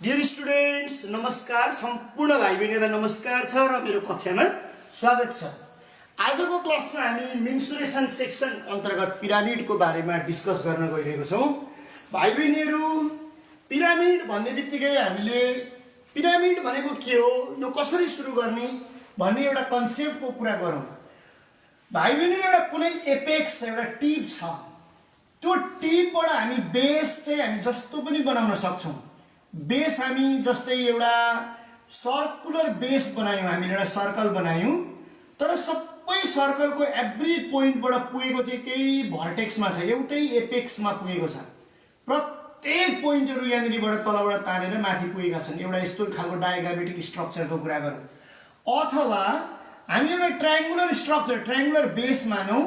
Dear students नमस्कार। सम्पूर्ण भाइ बहिनीलाई नमस्कार छ र मेरो कक्षामा स्वागत छ। आजको क्लासमा हामी मेन्सुरेसन सेक्सन अन्तर्गत पिरामिडको बारेमा डिस्कस गर्न गइरहेको छौं। भाइ बहिनीहरू, पिरामिड भन्ने बित्तिकै हामीले पिरामिड भनेको के हो, यो कसरी सुरु गर्ने भन्ने एउटा कन्सेप्टको कुरा गरौँ। भाइ बहिनीहरू, एउटा कुनै एपेक्स एउटा टिप छ, त्यो टिपबाट हामी बेस चाहिँ हामी जस्तो पनि बनाउन सक्छौं। बेस हामी जस्तै एउटा सर्कुलर बेस बनायौं, हामीले एउटा सर्कल बनायौं, तर सबै सर्कलको एभ्री पोइन्टबाट पुगेको चाहिँ त्यही भर्टेक्समा छ, एउटै एपेक्समा पुगेको छ। प्रत्येक पोइन्टहरु यहाँनिरबाट तलबाट तानेर माथि पुगेका छन्। एउटा यस्तो खालको डायग्रामेटिक स्ट्रक्चरको कुरा गरौँ, अथवा हामी एउटा ट्रायंगुलर स्ट्रक्चर, ट्रायंगुलर बेस मानौं,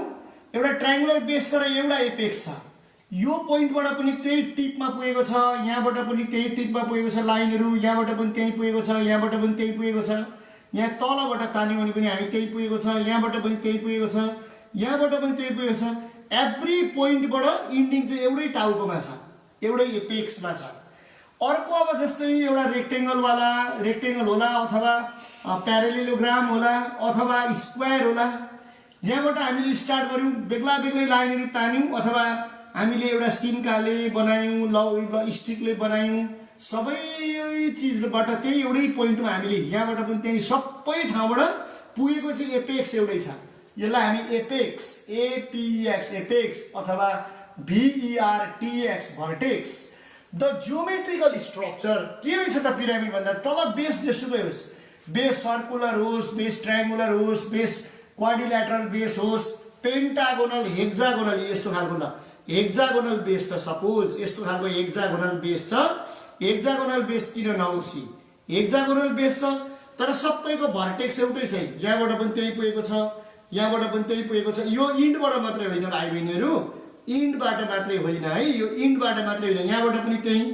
एउटा ट्रायंगुलर बेस तर एउटा एपेक्स छ। यो पोइन्टबाट पनि त्यही टिपमा पुगेको छ, यहाँबाट पनि त्यही टिपमा पुगेको छ, लाइनहरु यहाँबाट पनि त्यही पुगेको छ, यहाँबाट पनि त्यही पुगेको छ, यहाँ तलबाट तान्यो भने पनि हामी त्यही पुगेको छ, यहाँबाट पनि त्यही पुगेको छ, यहाँबाट पनि त्यही पुगेको छ। एभ्री पोइन्टबाट इन्डिङ चाहिँ एउटै टाउकोमा छ, एउटै एपेक्समा छ। अर्को अब जस्तै एउटा रेक्टेंगल होला, अथवा प्यारालेलोग्राम होला, अथवा स्क्वायर होला। यहाँबाट हामीले स्टार्ट गर्यौं, बेग्ला बेग्लै लाइनहरु तान्यौं, अथवा हामीले एउटा सिन्काले बनायौं, स्टिकले बनायौं, सबै चीजबाट त्यही एउटै पोइन्टमा हामीले यहाँबाट पनि त्यही सबै ठाउँबाट पुगेको चाहिँ एपेक्स एउटै छ। यसलाई हामी एपेक्स, एपीएक्स एपेक्स, अथवा भीईआरटीएक्स भर्टेक्स। द जियोमेट्रिकल स्ट्रक्चर के रहेछ त पिरामिड भन्दा, तल बेस जेसुकै होस्, बेस सर्कुलर होस्, बेस ट्रायंगुलर होस्, बेस क्वाड्रिल्याटरल बेस होस्, पेन्टागोनल, हेक्सागोनल, यस्तो खालको ल हेक्सागोनल बेस छ। सपोज यस्तो खालको हेक्सागोनल बेस छ। हेक्सागोनल बेस किन नहोस्, हेक्सागोनल बेस छ तर सबैको भर्टेक्स एउटै छ, यहाँबाट पनि त्यही पुगेको छ, यहाँबाट पनि त्यही पुगेको छ। यो इन्डबाट मात्रै होइन भाइ बहिनीहरू, इन्डबाट मात्रै होइन है, यो इन्डबाट मात्रै होइन, यहाँबाट पनि त्यही,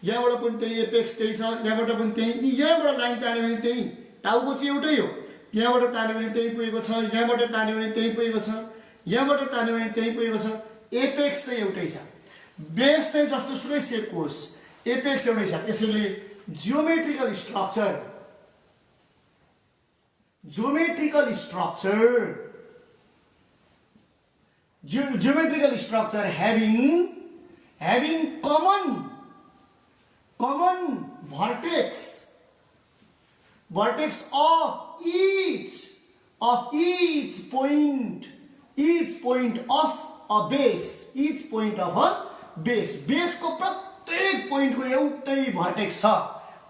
यहाँबाट पनि त्यही एपेक्स त्यही छ, यहाँबाट पनि त्यही, यहाँबाट लाइन तान्यो भने त्यही टाउको चाहिँ एउटै हो, यहाँबाट तान्यो भने त्यही पुगेको छ, यहाँबाट तान्यो भने त्यही पुगेको छ, यहाँबाट तान्यो भने त्यही पुगेको छ। एपेक्स चाहिँ एउटै छ, बेस चाहिँ जस्तो सुकै सेपको होस्, एपेक्स एउटै छ। त्यसैले geometrical structure having common vertex of each point of a base, बेसको प्रत्येक पोइन्टको एउटै भर्टेक्स छ,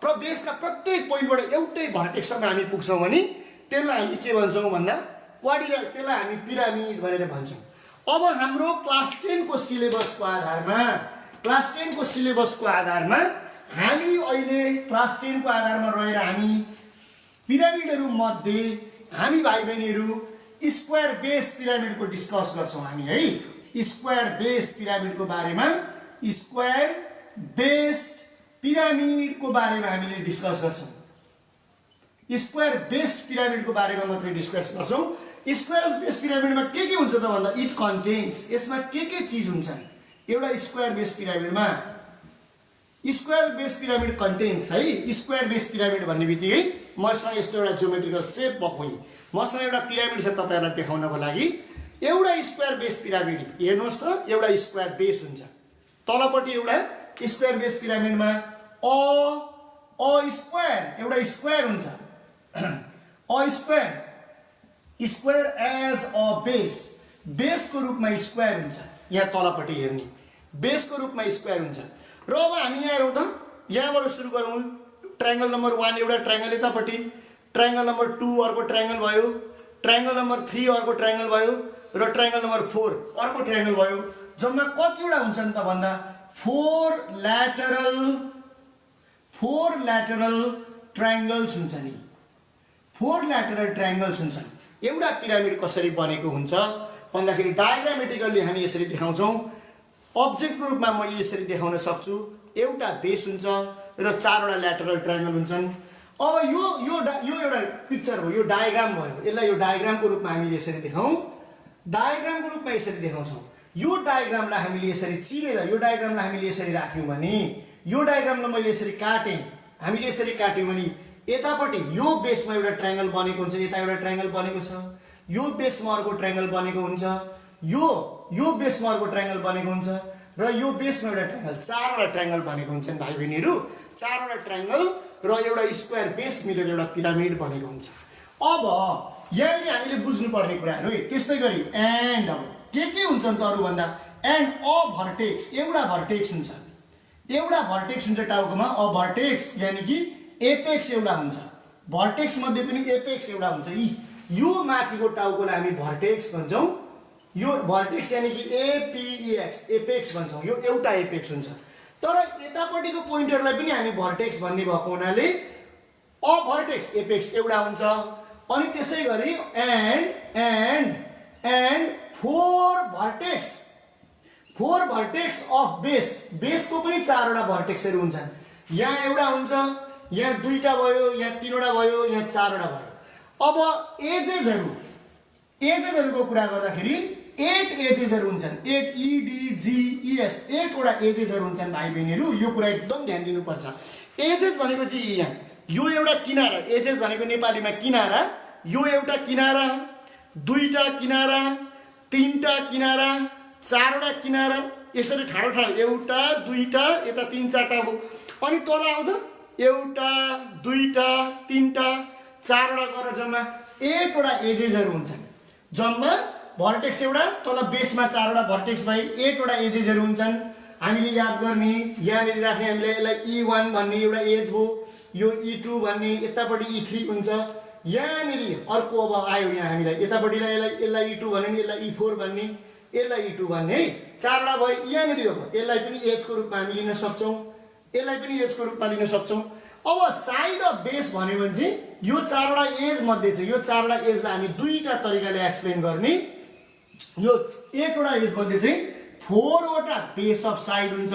बेसका प्रत्येक पोइन्टबाट एउटै भर्टेक्ससम्म हामी पुग्छौं भने त्यसलाई हामी के भन्छौं भन्दा क्वाड्रिल्याटरल, त्यसलाई हामी पिरामिड भनेर भन्छौं। अब हाम्रो क्लास 10 को सिलेबसको आधारमा हामी अहिले क्लास 10 को आधारमा रहेर हामी पिरामिडहरु मध्ये हामी भाइ बहिनीहरु स्क्वायर बेस पिरामिडको डिस्कस गर्छौं हामी है। स्क्वायर बेस पिरामिडको बारेमा, स्क्वायर बेस्ड पिरामिडको बारेमा हामीले डिस्कस गर्छौं। स्क्वायर बेस्ड पिरामिडको बारेमा मात्रै डिस्कस गर्छौं। स्क्वायर बेस्ड पिरामिडमा के हुन्छ त भन्दा इट कन्टेन्स, यसमा के चीज हुन्छन् एउटा स्क्वायर बेस्ड पिरामिडमा। स्क्वायर बेस्ड पिरामिड कन्टेन्स है। स्क्वायर बेस्ड पिरामिड भन्ने बित्तिकै मसँग यस्तो एउटा जियोमेट्रिकल सेप बक्यो, मसँग एउटा पिरामिड छ तपाईहरुलाई देखाउनको लागि। एउटा स्क्वायर बेस पिरामिड हेर्नुस् त, एउटा स्क्वायर बेस हुन्छ, तलपट्टि एउटा स्क्वायर बेस पिरामिडमा स्क्वायर, एउटा स्क्वायर हुन्छ, स्क्वायर एज अ बेसको रूपमा स्क्वायर हुन्छ। यहाँ तलपट्टि हेर्ने बेसको रूपमा स्क्वायर हुन्छ। र अब हामी यहाँ हेरौँ त, यहाँबाट सुरु गरौँ। ट्रायंगल नम्बर 1 एउटा ट्रायंगल यतापट्टि, ट्रायंगल नम्बर 2 अर्को ट्रायंगल भयो, ट्रायंगल नम्बर 3 अर्को ट्रायंगल भयो, र ट्रायंगल नम्बर 4 अर्को ट्रायंगल भयो। जम्मा कतिवटा हुन्छन् त भन्दा 4 ल्याटरल ट्रायंगल्स हुन्छन् नि, 4 ल्याटरल ट्रायंगल्स हुन्छन्। एउटा पिरामिड कसरी बनेको हुन्छ भन्दाखेरि डायग्रामेटिकली हामी यसरी देखाउँछौं। अब्जेक्टको रूपमा म यसरी देखाउन सक्छु, एउटा बेस हुन्छ र 4 वटा ल्याटरल ट्रायंगल हुन्छन्। अब यो एउटा पिक्चर हो, यो डायग्राम भयो, यसलाई यो डायग्रामको रूपमा हामीले यसरी देखाउँ, डायग्रामको रूपमा यसरी देखाउँछौं। यो डायग्रामलाई हामीले यसरी चिरेर यो डायग्रामलाई हामीले यसरी राख्यौं भने यो डायग्रामलाई मैले यसरी काटेँ, हामीले यसरी काट्यौँ भने यतापट्टि यो बेसमा एउटा ट्रायंगल बनेको हुन्छ, यता एउटा ट्रायंगल बनेको छ, यो बेसमा अर्को ट्रायंगल बनेको हुन्छ, यो बेसमा अर्को ट्रायंगल बनेको हुन्छ र यो बेसमा एउटा ट्रायंगल, चारवटा ट्रायंगल बनेको हुन्छन् भाइ बहिनीहरू। चारवटा ट्रायंगल र एउटा स्क्वायर बेस मिलेर एउटा पिरामिड बनेको हुन्छ। अब यहाँनिर हामीले बुझ्नुपर्ने कुराहरू है। त्यस्तै गरी एन्ड अब के हुन्छन् त अरू भन्दा एन्ड अ भर्टेक्स, एउटा भर्टेक्स हुन्छ, एउटा भर्टेक्स हुन्छ टाउकोमा, अ भर्टेक्स यानि कि एपेक्स एउटा हुन्छ, भर्टेक्स मध्ये पनि एपेक्स एउटा हुन्छ। यो माथिको टाउकोलाई हामी भर्टेक्स भन्छौँ, यो भर्टेक्स यानि कि एपिएक्स एपेक्स भन्छौँ, यो एउटा एपेक्स हुन्छ। तर यतापट्टिको पोइन्टरलाई पनि हामी भर्टेक्स भन्ने भएको हुनाले अ भर्टेक्स एपेक्स एउटा हुन्छ। अनि त्यसै गरी एन्ड फोर भर्टेक्स अफ बेसको पनि चारवटा भर्टेक्सहरू हुन्छन्। यहाँ एउटा हुन्छ, यहाँ दुईटा भयो, यहाँ तीनवटा भयो, यहाँ चारवटा भयो। अब एजेसहरूको कुरा गर्दाखेरि 8 एजेसहरू हुन्छन्, 8 EDGES 8 वटा एजेसहरू हुन्छन् भाइ बहिनीहरू। यो कुरा एकदम ध्यान दिनुपर्छ। एजेस भनेको चाहिँ यहाँ यो एउटा किनारा, एजेस भनेको नेपालीमा किनारा, यो एउटा किनारा, दुईटा किनारा, तीनटा किनारा, चारवटा किनारा, यसरी ठाडो ठाडो एउटा दुईटा यता तीन चारटा हो। अनि तल आउँदा एउटा दुईटा तीनटा चारवटा गरेर जम्मा 8 वटा एजेसहरू हुन्छन्। जम्मा भर्टेक्स एउटा, तल बेसमा चारवटा भर्टेक्स भई 8 वटा एजेसहरू हुन्छन्। हामीले याद गर्ने, यहाँनिर राख्ने, हामीले यसलाई E1 भन्ने एउटा एज हो, यो E2 भन्ने, यतापट्टि E3 हुन्छ। यहाँनिर अर्को अब आयो, यहाँ हामीलाई यतापट्टिलाई यसलाई E2 भन्ने, यसलाई E4 भन्ने, यसलाई E2 भन्ने है, चारवटा भयो। यहाँनिर अब यसलाई पनि एजको रूपमा हामी लिन सक्छौँ, यसलाई पनि एजको रूपमा लिन सक्छौँ। अब साइड अफ बेस भन्यो भने चाहिँ यो चारवटा एज मध्ये चाहिँ यो चारवटा एजलाई हामी दुईटा तरिकाले एक्सप्लेन गर्ने। यो 8 वटा एज मध्ये चाहिँ 4 वटा बेस अफ साइड हुन्छ,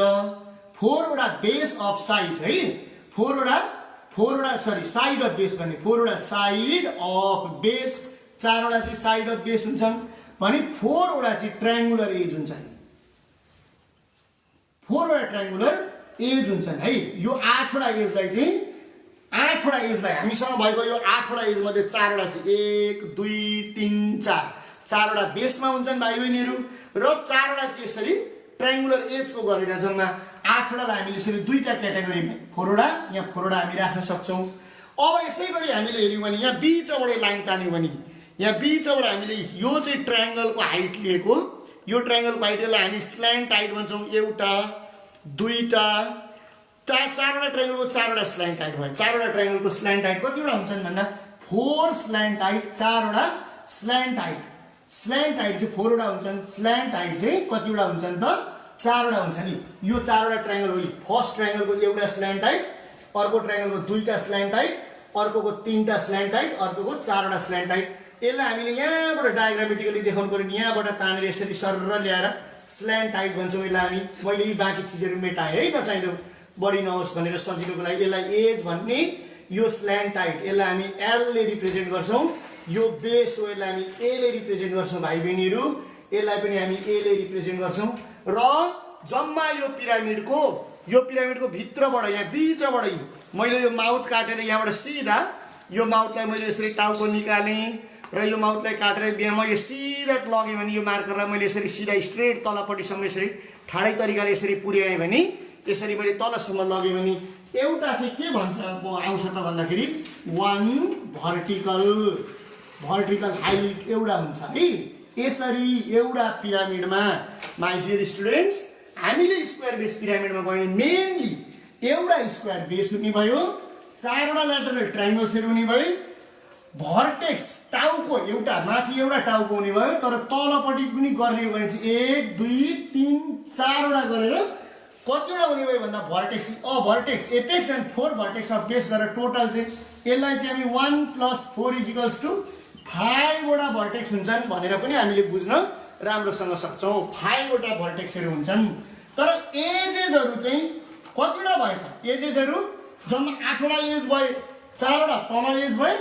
4 वटा बेस अफ साइड है, 4 वटा साइड अफ बेस भन्ने, 4 वटा साइड अफ बेस, 4 वटा चाहिँ साइड अफ बेस हुन्छन् भने 4 वटा चाहिँ ट्रायंगुलर एज हुन्छन्, 4 वटा ट्रायंगुलर एज हुन्छन् है। यो 8 वटा एजलाई चाहिँ 8 वटा एजलाई हामीसँग भएको यो 8 वटा एज मध्ये 4 वटा चाहिँ 1 2 3 4 चारवटा बेसमा हुन्छन् भाइ बहिनीहरू र 4 वटा चाहिँ यसरी ट्रायंगुलर एजको गरेर जम्मा 8 वटालाई हामीले यसरी दुईटा क्याटेगोरीमा 4 वटा, यहाँ 4 वटा हामी राख्न सक्छौँ। अब यसै गरी हामीले हेर्यौँ भने यहाँ बीचबाट लाइन तान्यौँ भने यहाँ बीचबाट हामीले यो चाहिँ ट्रायंगलको हाइट लिएको, यो ट्रायंगलको हाइटलाई हामी स्ल्यान्ट हाइट भन्छौँ। एउटा दुईटा चारवटा ट्रायंगलको 4 वटा स्ल्यान्ट हाइट भयो। 4 वटा ट्रायंगलको स्ल्यान्ट हाइट कतिवटा हुन्छन् भन्दा 4 स्ल्यान्ट हाइट, 4 वटा स्ल्यान्ट हाइट चाहिँ 4 वटा हुन्छन्। स्ल्यान्ट हाइट चाहिँ कतिवटा हुन्छन् त 4 वटा हुन्छन्। यो 4 वटा ट्रायंगल हो। फर्स्ट ट्रायंगलको एउटा स्ल्यान्ट हाइट, अर्को ट्रायंगलको दुईटा स्ल्यान्ट हाइट, अर्कोको तीनटा स्ल्यान्ट हाइट, अर्कोको 4 वटा स्ल्यान्ट हाइट। यसलाई हामीले यहाँबाट डायग्रामेटिकली देखाउनु पर्यो। यहाँबाट तानेर यसरी सरर ल्याएर स्ल्यान्ट हाइट भन्छौँ यसलाई हामी। मैले यी बाँकी चिजहरू मेटाएँ है, नचाहिँदो बढी नहोस् भनेर सजिलोको लागि। यसलाई एज भन्ने, यो स्ल्यान्ट हाइट यसलाई हामी L ले रिप्रेजेन्ट गर्छौँ, यो बेस हो यसलाई हामी A ले रिप्रेजेन्ट गर्छौँ भाइ बहिनीहरू। यसलाई पनि हामी A ले रिप्रेजेन्ट गर्छौँ र जम्मा यो पिरामिडको भित्रबाट यहाँ बीचबाट मैले यो माउथ काटेर यहाँबाट सिधा यो माउथलाई मैले यसरी टाउको निकालेँ र यो माउथलाई काटेर म यो सिधा लगेँ भने यो मार्करलाई मैले यसरी सिधा स्ट्रेट तलपट्टिसम्म यसरी ठाडै तरिकाले यसरी पुर्याएँ भने, यसरी मैले तलसम्म लगेँ भने एउटा चाहिँ के भन्छ आउँछ त भन्दाखेरि 1 भर्टिकल हाइट एउटा हुन्छ है। यसरी एउटा पिरामिडमा माई डियर स्टुडेन्ट्स हामीले स्क्वायर बेस पिरामिडमा गयौँ मेनली एउटा स्क्वायर बेस हुने भयो, 4 वटा ल्याटरल ट्रायंगल्सहरू हुने भयो, भर्टेक्स टाउको एउटा माथि एउटा टाउको हुने भयो। तर तलपट्टि पनि गर्ने हो भने चाहिँ 1 2 3 4 वटा गरेर कतिवटा हुने भयो भन्दा vertex vertex apex and 4 vertex of base गरेर टोटल चाहिँ यसलाई चाहिँ हामी 1 + 4 = 5 वटा भर्टेक्स हुन्छन् भनेर पनि हामीले बुझ्न राम्रोसँग सक्छौँ। 5 वटा भर्टेक्सहरू हुन्छन्। तर एजेसहरू चाहिँ कतिवटा भयो त? एजेसहरू जम्मा 8 वटा एज भयो, 4 वटा तल एज भयो।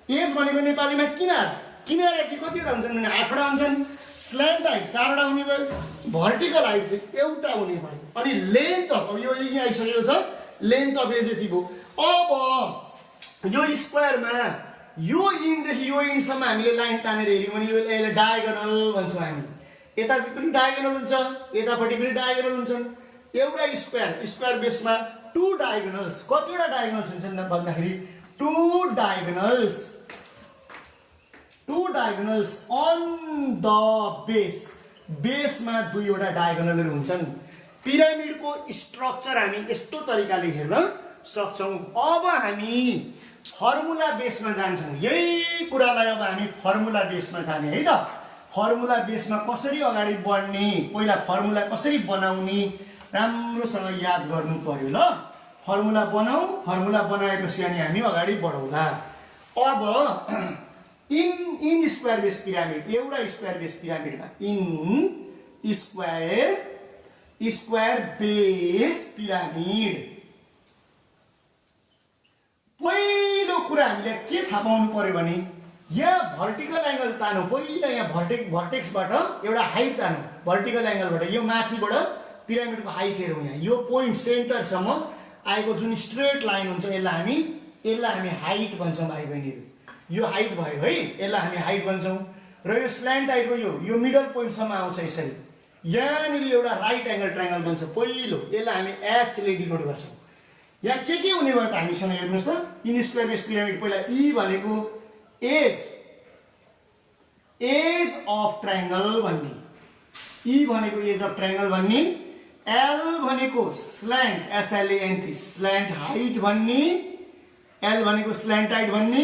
एज भनेको नेपालीमा किनारा चाहिँ कतिवटा हुन्छन् भने 8 वटा हुन्छन्। स्ल्यान्ट हाइट 4 वटा हुने भयो, भर्टिकल हाइट चाहिँ एउटा हुने भयो। अनि लेन्थ अब यो यहाँ आइसकेको छ, लेन्थ अफ एज यति भयो। अब यो स्क्वायरमा यो इन्डदेखि यो इन्डसम्म हामीले लाइन तानेर हेऱ्यौँ भने यसलाई डायगोनल भन्छौँ हामी। यतापट्टि पनि डायगोनल हुन्छ, यतापट्टि पनि डायगोनल हुन्छन्। एउटा स्क्वायर बेसमा टु डायगोनल्स, कतिवटा डायगोनल्स हुन्छन् भन्दाखेरि टु डायगोनल्स अन द बेसमा दुईवटा डायगोनलहरू हुन्छन्। पिरामिडको स्ट्रक्चर हामी यस्तो तरिकाले हेर्न सक्छौँ। अब हामी फर्मुला बेसमा जान्छौँ। यही कुरालाई अब हामी फर्मुला बेसमा जाने है त। फर्मुला बेसमा कसरी अगाडि बढ्ने, पहिला फर्मुला कसरी बनाउने राम्रोसँग याद गर्नु पर्यो ल। फर्मुला बनाऊ, फर्मुला बनाएपछि अनि हामी अगाडि बढौँला। अब इन स्क्वायर बेस पिरामिड, एउटा स्क्वायर बेस पिरामिडमा इन स्क्वायर बेस पिरामिड पहिलो कुरा हामीले के थाहा पाउनु पर्यो भने यहाँ भर्टिकल एङ्गल तानौँ। पहिला यहाँ भर्टेक्सबाट एउटा हाइट तानौँ, भर्टिकल एङ्गलबाट यो माथिबाट पिरामिडको हाइट हेरौँ। यहाँ यो पोइन्ट सेन्टरसम्म आएको जुन स्ट्रेट लाइन हुन्छ यसलाई हामी हाइट भन्छौँ भाइ बहिनीहरू। यो हाइट भयो है, यसलाई हामी हाइट भन्छौँ। र यो स्ल्यान्ट हाइटको यो मिडल पोइन्टसम्म आउँछ यसरी। यहाँनिर एउटा राइट एङ्गल ट्रायङ्गल बन्छ पहिलो, यसलाई हामी एचले डिनोट गर्छौँ। यहाँ के हुने भयो त हामीसँग हेर्नुहोस् त। इन स्क्वायर बेस पिरामिड पहिला ई भनेको एज अफ ट्रायङ्गल भन्ने, ई भनेको एज अफ ट्रायङ्गल भन्ने, एल भनेको स्ल्यान्ट एसएलएएनटी स्ल्यान्ट हाइट भन्ने, एल भनेको स्ल्यान्ट हाइट भन्ने,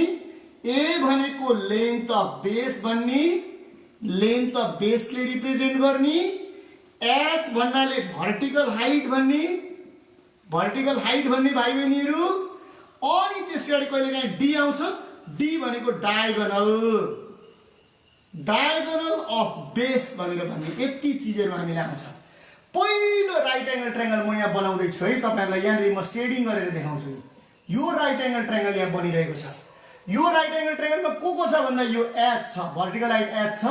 ए भनेको लेन्थ अफ बेस भन्ने, लेन्थ अफ बेसले रिप्रेजेन्ट गर्ने, एच भन्नाले भर्टिकल हाइट भन्ने, भर्टिकल हाइट भन्ने भाइ बहिनीहरू। अनि त्यस पछाडि कहिलेकाहीँ डी आउँछ, डी भनेको डायगोनल अफ बेस भनेर भन्ने। यति चिजहरू हामीले आउँछ। पहिलो राइट एङ्गल ट्रायङ्गल म यहाँ बनाउँदैछु है तपाईँहरूलाई। यहाँनिर म सेडिङ गरेर देखाउँछु। यो राइट एङ्गल ट्रायङ्गल यहाँ बनिरहेको छ। यो राइट एङ्गल ट्रायङ्गलमा को छ भन्दा यो एच छ, भर्टिकल हाइट एच छ,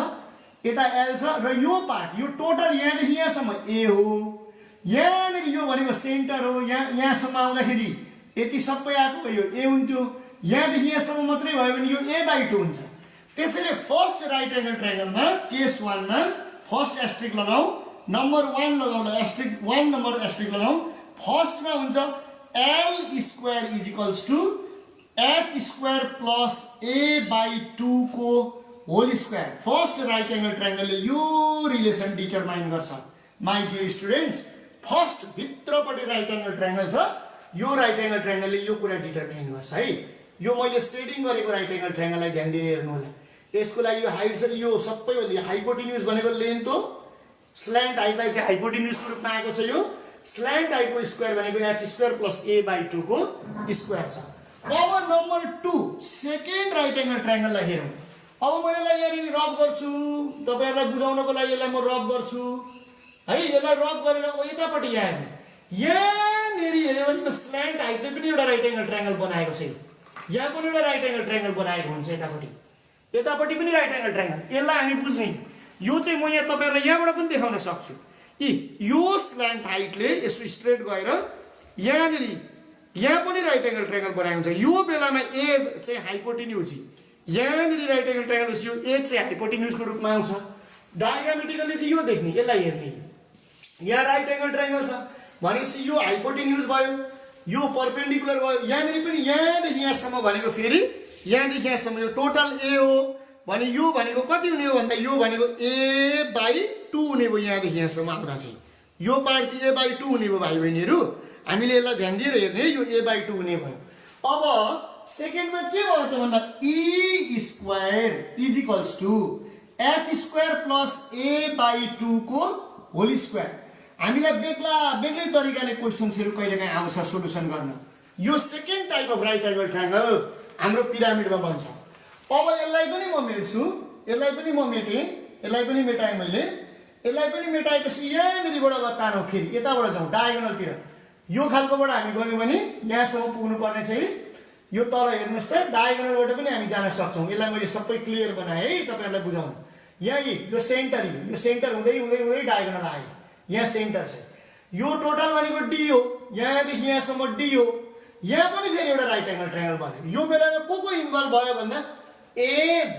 यता एल छ, र यो पार्ट यो टोटल यहाँदेखि यहाँसम्म ए हो। यहाँनिर यो भनेको सेन्टर हो। यहाँसम्म आउँदाखेरि यति सबै आएको यो ए हुन्थ्यो। यहाँदेखि यहाँसम्म मात्रै भयो भने यो a/2 हुन्छ। त्यसैले फर्स्ट राइट एङ्गल ट्रायङ्गलमा केस 1 मा फर्स्ट एस्ट्रिक लगाऊ, नम्बर 1 लगाउला, एस्ट्रिक 1 नम्बर एस्ट्रिक लगाऊ। फर्स्टमा हुन्छ l square is equals to h square plus a/2 को whole square. First right angle ट्रायङ्गलले यो रिलेसन डिटरमाइन गर्छ। माइ डियर स्टुडेन्ट्स, फर्स्ट भित्रपट्टि राइट एङ्गल ट्रायङ्गल छ, यो राइट एङ्गल ट्रायङ्गलले यो कुरा डिटरमाइन गर्छ है। यो मैले सेडिङ गरेको राइट एङ्गल ट्रायङ्गललाई ध्यान दिएर हेर्नु होला। त्यसको लागि यो हाइट छ, यो सबैभन्दा हाइपोटेन्युज भनेको लेन्थ हो। स्ल्यान्ट हाइटलाई चाहिँ हाइपोटेन्युजको रूपमा आएको छ। यो स्ल्यान्ट हाइटको स्क्वायर भनेको h स्क्वायर प्लस a/2 को स्क्वायर छ। अब नम्बर 2 सेकेन्ड राइट एङ्गल ट्रायङ्गललाई हेरौँ। अब म यसलाई यहाँनिर रब गर्छु, तपाईँहरूलाई बुझाउनको लागि यसलाई म रब गर्छु है। यसलाई रब गरेर अब यतापट्टि यहाँनिर हेऱ्यो भने यो स्ल्यान्ट हाइटले पनि एउटा राइट एङ्गल ट्रायङ्गल बनाएको छ। यहाँ पनि एउटा राइट एङ्गल ट्रायङ्गल बनाएको हुन्छ, यतापट्टि पनि राइट एङ्गल ट्रायङ्गल। यसलाई हामी बुझ्ने, यो चाहिँ म यहाँ तपाईँहरूलाई यहाँबाट पनि देखाउन सक्छु। यो स्ल्यान्ट हाइटले यसो स्ट्रेट गएर यहाँनिर यहाँ पनि राइट एङ्गल ट्रायङ्गल बनाएको हुन्छ। यो बेलामा एज चाहिँ हाइपोटेन्युज, यहाँनिर राइट एङ्गल ट्रायङ्गल यो एज चाहिँ हाइपोटेन्युजको रूपमा आउँछ। डायग्रामेटिकली चाहिँ यो देख्ने, यसलाई हेर्ने। यहाँ राइट एङ्गल ट्रायङ्गल छ भनेपछि यो हाइपोटेन्युज भयो, यो परपेन्डिकुलर भयो। यहाँनिर पनि यहाँदेखि यहाँसम्म भनेको फेरि यहाँदेखि यहाँसम्म यो टोटल ए हो भने यो भनेको कति हुने हो भन्दा यो भनेको a/2 हुने भयो। यहाँदेखि यहाँसम्म आउँदा चाहिँ यो पार्ट चाहिँ a/2 हुने भयो भाइ बहिनीहरू। हामीले यसलाई ध्यान दिएर हेर्ने, यो a/2 हुने भयो। अब सेकेन्डमा के भयो त भन्दा e square is equals to h square plus a/2 को होल स्क्वायर। हामीलाई बेग्लै तरिकाले क्वेसन्सहरू कहिलेकाहीँ आउँछ सोल्युसन गर्न। यो second type of right angle triangle हाम्रो पिरामिडमा बन्छ। अब यसलाई पनि म मेट्छु, यसलाई पनि म मेटेँ, यसलाई पनि मेटाएँ मैले। यसलाई पनि मेटाएपछि यहाँनिरबाट तानौँ, फेरि यताबाट जाउँ डायगोनलतिर। यो खालकोबाट हामी गयौँ भने यहाँसम्म पुग्नु पर्ने चाहिँ यो तल हेर्नुहोस् त, डायगोनलबाट पनि हामी जान सक्छौँ। यसलाई मैले सबै क्लियर बनाएँ है तपाईँहरूलाई बुझाउनु। यहाँ यो सेन्टर हुँदै डायगोनल आयो, यहाँ सेन्टर छ। यो टोटल भनेको डी हो, यहाँदेखि यहाँसम्म डी हो, यहाँ पनि फेरि एउटा राइट एङ्गल ट्रायङ्गल बन्यो। यो बेलामा को इन्भल्भ भयो भन्दा एज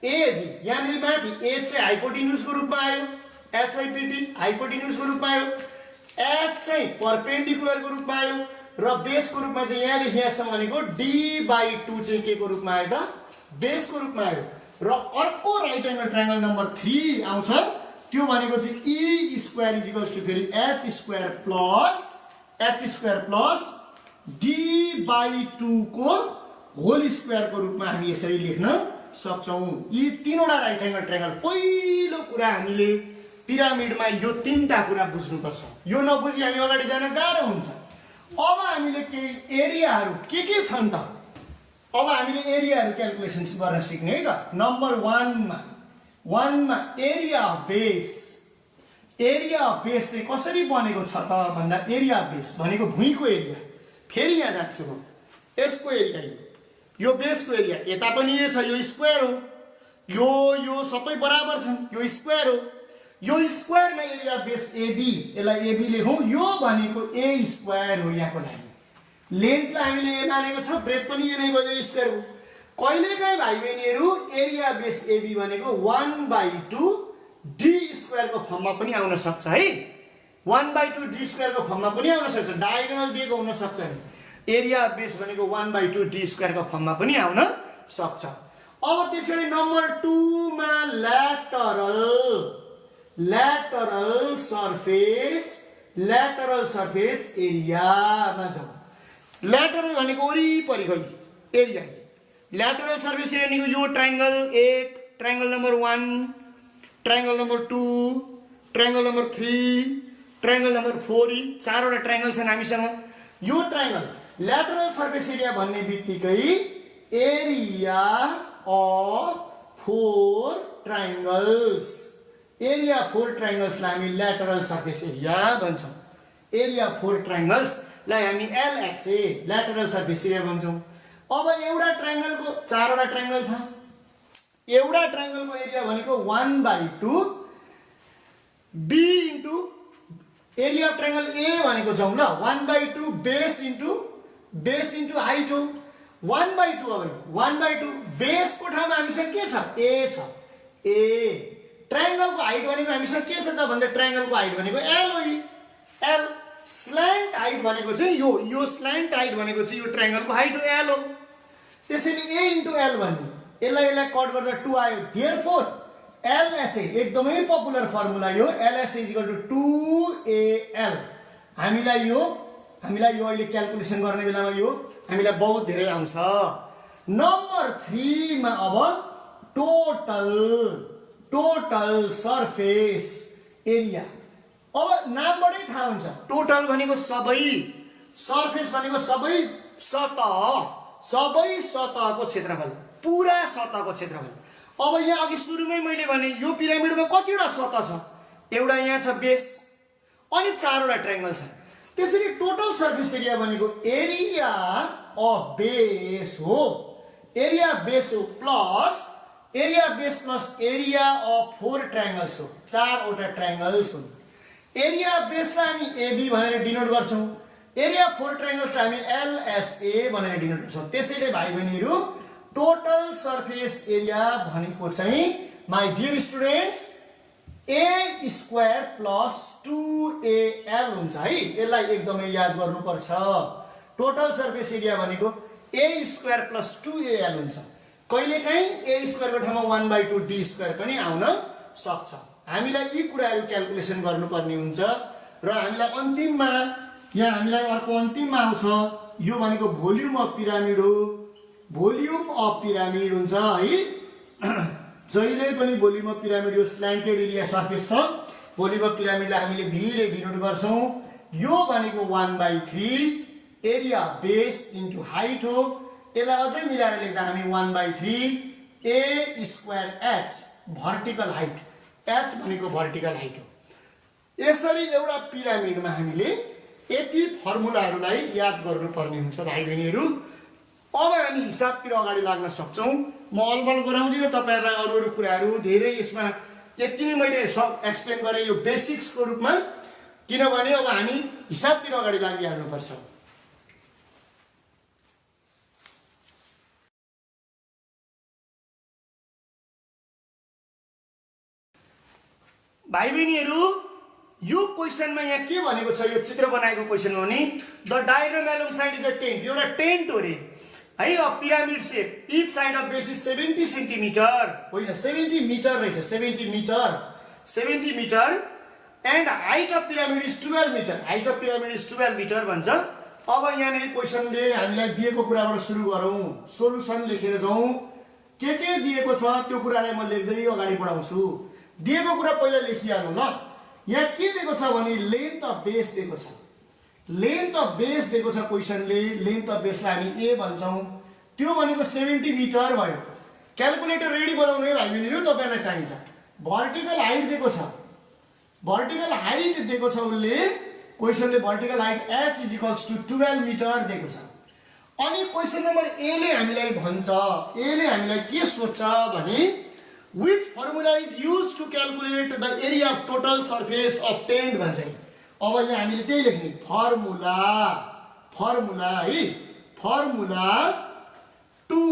यहाँनिर माथि एज चाहिँ हाइपोटेन्युजको रूपमा आयो, एचआइपिटी हाइपोटेन्युजको रूपमा आयो, एच चाहिँ परपेन्डिकुलरको रूपमा आयो र बेसको रूपमा चाहिँ यहाँदेखि यहाँसम्म भनेको d/2 चाहिँ के को रूपमा आयो त, बेसको रूपमा आयो। र अर्को राइट एङ्गल ट्रायङ्गल नम्बर 3 आउँछ, त्यो भनेको चाहिँ e स्क्वायर इक्वल्स टु फेरि h स्क्वायर प्लस d/2 को होल स्क्वायरको रूपमा हामी यसरी लेख्न सक्छौं। यी तीनवटा राइट एङ्गल ट्रायङ्गल। पहिलो कुरा हामीले पिरामिडमा यो तीनटा कुरा बुझ्नुपर्छ, यो नबुझी हामी अगाडि जान गाह्रो हुन्छ। अब हामीले केही एरियाहरू के छन् त, अब हामीले एरियाहरू क्याल्कुलेसन गर्न सिक्ने है त। नम्बर 1 मा एरिया अफ बेस चाहिँ कसरी बनेको छ त भन्दा एरिया अफ बेस भनेको भुइँको एरिया। फेरि यहाँ जान्छु म, यसको एरिया यो बेसको एरिया, यता पनि ए छ, यो स्क्वायर हो, यो सबै बराबर छन्, यो स्क्वायर हो, यो स्क्वायरमा एरिया बेस एबी, यसलाई एबी लेखौँ, यो भनेको ए स्क्वायर हो। यहाँको लागि लेन्थलाई हामीले ए मानेको छ, ब्रेथ पनि ए नै भयो, स्क्वायर हो। कहिलेकाहीँ भाइ बहिनीहरू एरिया बेस एबी भनेको 1/2 डी स्क्वायरको फर्ममा पनि आउन सक्छ है, 1/2 डी स्क्वायरको फर्ममा पनि आउन सक्छ, डायगोनल दिएको हुन सक्छ नि। एरिया बेस भनेको 1/2 डी स्क्वायरको फर्ममा पनि आउन सक्छ। अब त्यसरी नम्बर 2 मा ल्याटरल सर्फेस एरियामा जाउँ। ल्याटरल भनेको वरिपरिको एरिया, ल्याटरल सर्फेस एरिया भनेको यो triangle 1, triangle number 1, triangle number 2, triangle number 3, triangle number 4, यी चारवटा ट्रायङ्गल छन् हामीसँग। यो ट्रायङ्गल ल्याटरल सर्फेस एरिया भन्ने बित्तिकै एरिया अफ 4 ट्रायङ्गल्स, एरिया 4 ट्रायङ्गल्सलाई हामी ल्याटरल सर्फेस एरिया भन्छौँ। एरिया 4 ट्रायङ्गल्सलाई हामी एलएसए ल्याटरल सर्फेस एरिया भन्छौँ। अब एउटा ट्रायङ्गलको चारवटा ट्रायङ्गल छ, एउटा ट्रायङ्गलको एरिया भनेको 1/2 B into area of triangle A भनेको जाउँ ल, 1/2 बेस इन्टु हाइट हो, 1/2। अब 1/2 बेसको ठाउँमा हामीसँग के छ, ए छ, ए। ट्रायङ्गलको हाइट भनेको हामीसँग के छ त भन्दा ट्रायङ्गलको हाइट भनेको एल हो, एल। स्ल्यान्ट हाइट भनेको चाहिँ यो स्ल्यान्ट हाइट भनेको चाहिँ यो ट्रायङ्गलको हाइट हो, एल हो। त्यसैले ए इन्टु एल भन्ने, यसलाई कट गर्दा 2 आयो। देयरफोर एलएसए एकदमै पपुलर फर्मुला यो, एलएसए इक्वल टु 2AL। हामीलाई यो अहिले क्याल्कुलेसन गर्ने बेलामा यो हामीलाई बहुत धेरै आउँछ। नम्बर 3 मा अब टोटल सर्फेस एरिया। अब नामबाटै थाहा हुन्छ, टोटल भनेको सबै, सर्फेस भनेको सबै सतहको क्षेत्रफल, पुरा सतहको क्षेत्रफल। अब यहाँ अघि सुरुमै मैले भने यो पिरामिडमा कतिवटा सतह छ, एउटा यहाँ छ बेस, अनि चारवटा ट्रायङ्गल छ। त्यसरी टोटल सर्फेस एरिया भनेको एरिया अफ बेस हो, एरिया बेस हो plus area base plus area of 4 ट्रायङ्गल्स हो, चारवटा ट्रायङ्गल्स हुन्। एरिया बेसलाई हामी एबी भनेर डिनोट गर्छौँ, एरिया 4 ट्रायङ्गल्सलाई हामी एलएसए भनेर डिनोट गर्छौँ। त्यसैले भाइ बहिनीहरू टोटल सर्फेस एरिया भनेको चाहिँ my dear students a square plus 2AL हुन्छ है, यसलाई एकदमै याद गर्नुपर्छ। टोटल सर्फेस एरिया भनेको ए स्क्वायर प्लस 2AL हुन्छ। कहिलेकाहीँ ए स्क्वायरको ठाउँमा 1/2 डी स्क्वायर पनि आउन सक्छ। हामीलाई यी कुराहरू क्याल्कुलेसन गर्नुपर्ने हुन्छ र हामीलाई अन्तिममा यहाँ हामीलाई अर्को अन्तिममा आउँछ, यो भनेको भोल्युम अफ पिरामिड हो। भोल्युम अफ पिरामिड हुन्छ है, जहिले पनि भोल्युम अफ पिरामिड यो स्ल्यान्टेड एरिया सर्फेस छ, भोल्युम अफ पिरामिडलाई हामीले भी ले डिनोट गर्छौँ। यो भनेको 1/3 एरिया बेस इन्टु हाइट हो। यसलाई अझै मिलाएर लेख्दा हामी 1/3 A square H vertical height, H भनेको भर्टिकल हाइट हो। यसरी एउटा पिरामिडमा हामीले यति फर्मुलाहरूलाई याद गर्नुपर्ने हुन्छ भाइ बहिनीहरू। अब हामी हिसाबतिर अगाडि लाग्न सक्छौँ। म अलबल गराउँदिनँ तपाईँहरूलाई अरू कुराहरू धेरै, यसमा यति नै मैले सब एक्सप्लेन गरेँ यो बेसिक्सको रूपमा। किनभने अब हामी हिसाबतिर अगाडि लागिहाल्नुपर्छ। भाइ बहिनीहरू यो क्वेसनमा यहाँ के भनेको छ, यो चित्र बनाएको क्वेसनमा भने the diagram along side is a tent, एउटा टेन्ट हो रे है, a pyramid shape, each side of base is 70 centimetre, होइन 70 मिटर रहेछ, 70 metre and height of pyramid is 12 metre, height of pyramid is 12 metre भन्छ। अब यहाँनिर क्वेसनले हामीलाई दिएको कुराबाट सुरु गरौँ, सोलुसन लेखेर जाउँ, के दिएको छ त्यो कुरालाई म लेख्दै अगाडि बढाउँछु। दिएको कुरा पहिला लेखिहाल्नु ल। यहाँ के दिएको छ भने लेन्थ अफ बेस दिएको छ, लेन्थ अफ बेस दिएको छ क्वेसनले, लेन्थ अफ बेसलाई हामी ए भन्छौँ, त्यो भनेको 70 मिटर भयो। क्यालकुलेटर रेडी बनाउनु है भाइ बहिनीहरू, तपाईँलाई चाहिन्छ। भर्टिकल हाइट दिएको छ, भर्टिकल हाइट दिएको छ उसले, क्वेसनले vertical height h is equals to 12 metre दिएको छ। अनि क्वेसन नम्बर ए ले हामीलाई भन्छ, ए ले हामीलाई के सोध्छ भने which formula is used to calculate the area of total surface of tent भन्छ। अब यहाँ हामीले त्यही लेख्ने, फर्मुला है, formula to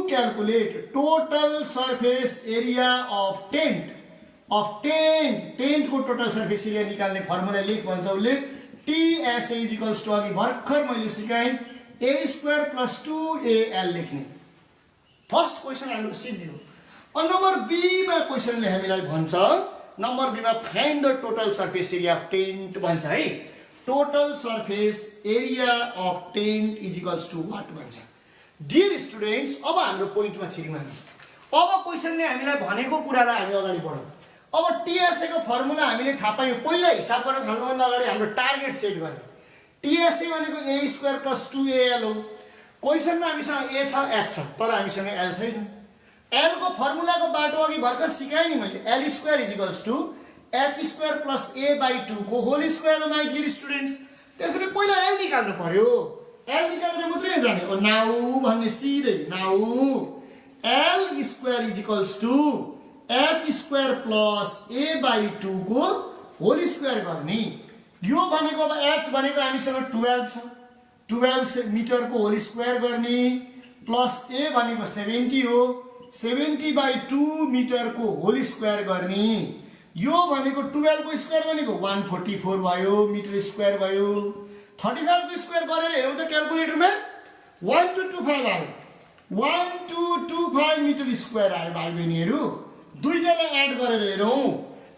calculate total surface area of tent, टेन्टको टोटल सर्फेस एरिया निकाल्ने फर्मुला लेख भन्छ उसले। TSA इज इक्वल्स टु अघि भर्खर मैले सिकाएँ a² + 2al लेख्ने। फर्स्ट क्वेसन हाम्रो सिद्धियो। नम्बर बीमा क्वेसनले हामीलाई भन्छ, नम्बर बीमा find the total surface area of tent भन्छ है। Total surface area of tent is equals to what भन्छ। डियर स्टुडेन्ट्स, अब हाम्रो पोइन्टमा छिरिमा, अब क्वेसनले हामीलाई भनेको कुरालाई हामी अगाडि बढौँ। अब TSA को फर्मुला हामीले थाहा पायौँ, पहिला हिसाब गर्न थाल्नुभन्दा अगाडि हाम्रो टार्गेट सेट गर्ने। TSA भनेको a² + 2al हो। क्वेसनमा हामीसँग ए छ, एच छ, तर हामीसँग एल छैन। एलको फर्मुलाको बाटो अघि भर्खर सिकाएँ नि मैले, l² is equals to h² + a/2 को होल स्क्वायर हो माइ डियर स्टुडेन्ट्स। त्यसैले पहिला एल निकाल्नु पर्यो, एल निकालेर मात्रै जाने। नाउ भन्ने सिधै now l² is equals to h² + a/2 को होल स्क्वायर गर्ने। यो भनेको अब h भनेको हामीसँग 12 छ, 12 मिटरको होल स्क्वायर गर्ने, प्लस a भनेको 70 हो, 70/2 मिटरको होल स्क्वायर गर्ने। यो भनेको 12 को स्क्वायर भनेको 144 भयो, मिटर स्क्वायर भयो। 35 को स्क्वायर गरेर हेरौँ त क्यालकुलेटरमा 1225 आयो, 1225 मिटर स्क्वायर आयो भाइ बहिनीहरू। दुईटालाई एड गरेर हेरौँ,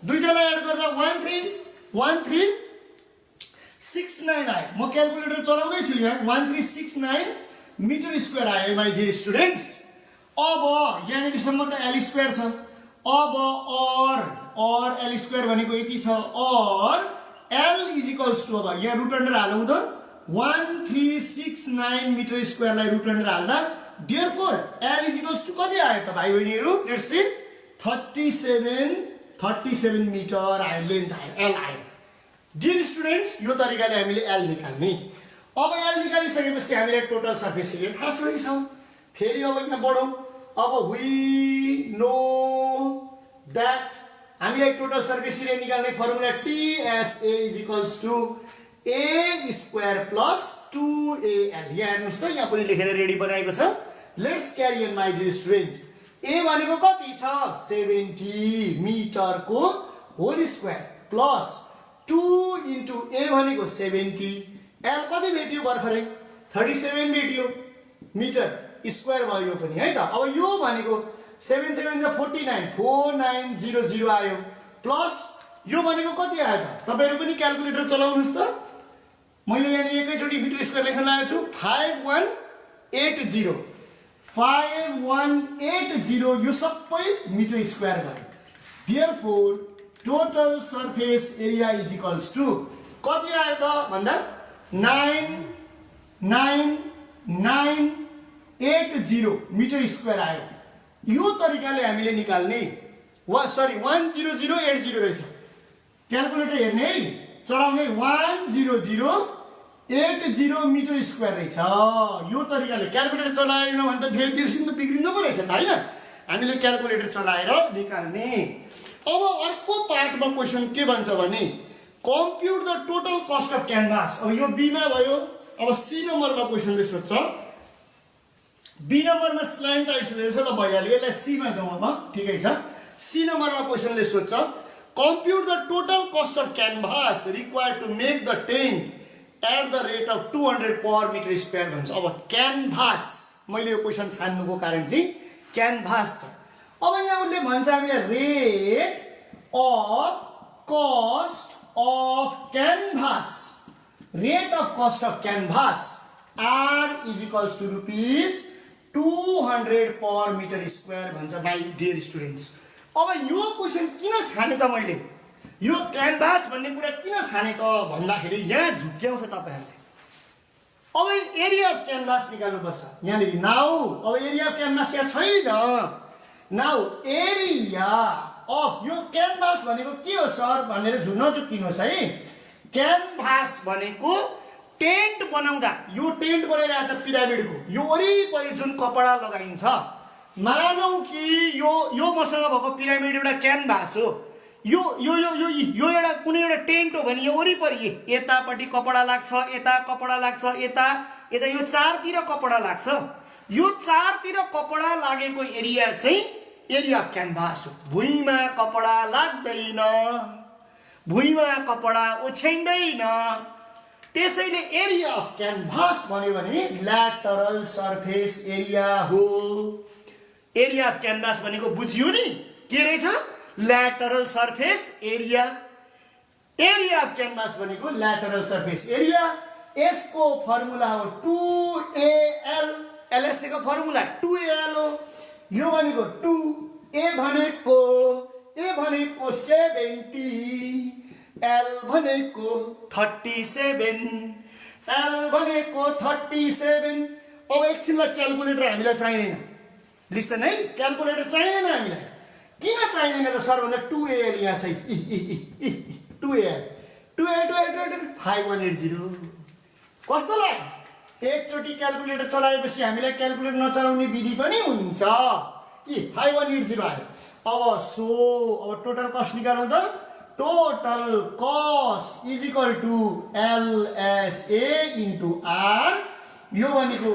दुईटालाई एड गर्दा 1369 आयो। म क्यालकुलेटर चलाउँदै छु यहाँ, 1369 मिटर स्क्वायर आयो माइ डियर स्टुडेन्ट्स। अब यहाँनिरसम्म त l² छ, अब और l² भनेको यति छ, और l इज इक्वल्स टु, अब यहाँ रुट अन्डर हालौँ त, 1369 मिटर स्क्वायरलाई रुट अन्डर हाल्दा therefore l is equals to कति आयो त भाइ बहिनीहरू, लेट्स सी 37 मिटर आयो, लेन्थ आयो, l आयो। डियर स्टुडेन्ट्स, यो तरिकाले हामीले l निकाल्ने। अब l निकालिसकेपछि हामीले टोटल सर्फेस एरिया थाहा छ। फेरि अब यहाँ बढौँ। अब वी नो द्याट हामीलाई टोटल सर्फेस एरिया निकाल्ने formula TSA is equals to a² + 2al। यहाँ हेर्नुहोस् त, यहाँ पनि लेखेर रेडी बनाएको छ। Let's carry on my dear student. a भनेको कति छ, 70 मिटरको होल स्क्वायर, प्लस 2 * a भनेको 70, l कति भेट्यो भर्खरै 37 भेट्यो, मिटर स्क्वायर भयो यो पनि है त। अब यो भनेको 7 7 49, 4900 आयो, प्लस यो भनेको कति आयो त, तपाईहरु पनि क्यालकुलेटर चलाउनुस् त। मैले यहाँ एकैचोटी मिटर स्क्वायर लेख्न लागेको छु, 5180 यो सबै मिटर स्क्वायर गरे। Therefore total surface area is equals to कति आयो त भन्दा 99980 मिटर स्क्वायर आयो। यो तरिकाले हामीले निकाल्ने, 10080 रहेछ। क्यालकुलेटर हेर्ने है, चलाउने 10080 मिटर स्क्वायर रहेछ। यो तरिकाले क्यालकुलेटर चलाएन भने त फेरि बिर्सिनु बिग्रिनु पो रहेछ हैन। हामीले क्यालकुलेटर चलाएर निकाल्ने। अब अर्को पार्टमा क्वेसन के भन्छ भने कम्प्युट the total cost of canvas. अब यो बी मा भयो। अब सी नम्बरमा क्वेसनले सोध्छ, बी नम्बरमा स्ल्यान्ट टाइप सोधेको छ, ल भइहाल्यो, यसलाई सी मा जाउँ अब, ठिकै छ। सी नम्बरमा क्वेसनले सोध्छ compute the total cost of canvas required to make the tent at the rate of 200 per metre square भन्छ। अब क्यानभास, मैले यो क्वेसन छान्नुको कारण चाहिँ क्यानभास छ। अब यहाँ उसले भन्छ हामीलाई rate of cost of canvas, rate of cost of canvas R is equals to rupees 200 per metre square भन्छ माई डियर स्टुडेन्ट्स। अब यो क्वेसन किन छाने त मैले, यो क्यानभास भन्ने कुरा किन छाने त भन्दाखेरि यहाँ झुक्क्याउँछ तपाईँहरूले। अब एरिया अफ क्यानभास निकाल्नुपर्छ यहाँनिर। नाउ अब एरिया अफ क्यानभास यहाँ छैन। नाउ एरिया अफ, यो क्यानभास भनेको के हो सर भनेर नझुक्किनुहोस् है। क्यानभास भनेको टेन्ट बनाउँदा, यो टेन्ट बनाइरहेछ पिरामिडको, यो वरिपरि जुन कपडा लगाइन्छ, मानौ कि यो मसँग भएको पिरामिड एउटा क्यानभास हो, यो यो यो यो यो एउटा कुनै एउटा टेन्ट हो भने यो वरिपरि यतापट्टि कपडा लाग्छ, यता कपडा लाग्छ, यता यता यो चारतिर कपडा लाग्छ। यो चारतिर कपडा लागेको एरिया चाहिँ एरिया अफ क्यानभास हो। भुइँमा कपडा लाग्दैन, भुइँमा कपडा ओछ्याइँदैन, त्यसैले एरिया अफ क्यानभास भन्यो भने ल्याटरल सर्फेस एरिया हो। एरिया अफ क्यानभास भनेको बुझ्यो नि के रहेछ, lateral surface area. Area of canvas भनेको ल्याटरल सर्फेस एरिया। यसको फर्मुला हो 2AL, एलएसए को फर्मुला 2AL हो। यो भनेको 2, ए भनेको 70, एल भनेको 37, एल भनेको 37। अब एकछिनलाई क्यालकुलेटर हामीलाई चाहिँदैन, लिसन है, क्यालकुलेटर चाहिँदैन हामीलाई। किन चाहिँदैन त सर भन्दा 2AL यहाँ छ, 2AL 5180। कस्तो लाग्यो, एकचोटि क्यालकुलेटर चलाएपछि हामीलाई क्यालकुलेटर नचलाउने विधि पनि हुन्छ। 5180 आयो। अब टोटल कस्ट निकालौँ त। Total cost is equal to LSA into R, यो भनेको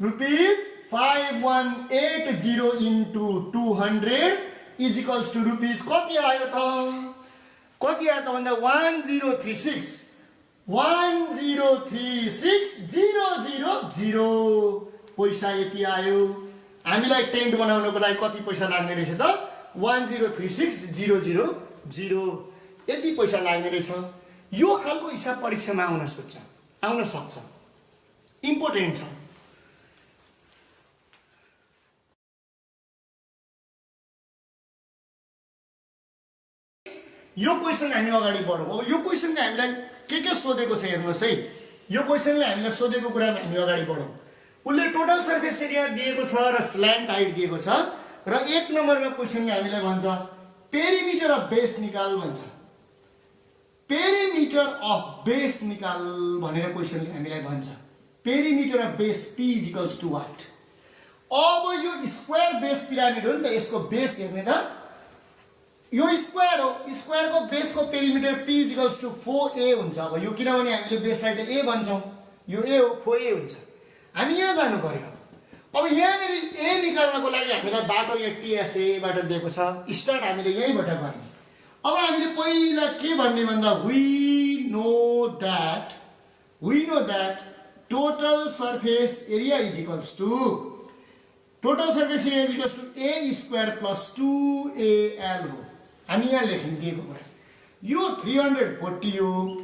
rupees 5180 into 200 is equals to rupees कति आयो त, कति आयो त भन्दा 1036,000 पैसा यति आयो। हामीलाई टेन्ट बनाउनको लागि कति पैसा लाग्ने रहेछ त, 1036,000 यति पैसा लाग्ने रहेछ। यो खालको हिसाब परीक्षामा आउन सक्छ, इम्पोर्टेन्ट छ। यो क्वेसन हामी अगाडि बढौँ। अब यो क्वेसनले हामीलाई के सोधेको छ हेर्नुहोस् है। यो क्वेसनले हामीलाई सोधेको कुरामा हामी अगाडि बढौँ। उसले टोटल सर्फेस एरिया दिएको छ र स्ल्यान्ट हाइट दिएको छ, र 1 नम्बरमा क्वेसनले हामीलाई भन्छ पेरिमिटर अफ बेस निकाल भन्छ। पेरिमिटर अफ बेस निकाल भनेर क्वेसनले हामीलाई भन्छ। Perimeter of base P is equals to what. अब यो स्क्वायर बेस पिरामिड हो नि त, यसको बेस हेर्ने त, यो स्क्वायर हो, स्क्वायरको बेसको perimeter P is equals to 4A हुन्छ। अब यो किनभने हामीले बेसलाई त A भन्छौँ, यो A हो, 4A हुन्छ। हामी यहाँ जानु पर्यो। अब यहाँनिर A निकाल्नको लागि हामीलाई बाटो यहाँ TSA बाट दिएको छ, स्टार्ट हामीले यहीँबाट गर्ने। अब हामीले पहिला के भन्ने भन्दा we know that total surface area is equals to A square plus 2AL हो। हामी यहाँ लेख्ने दिएको कुरा यो 340 हो।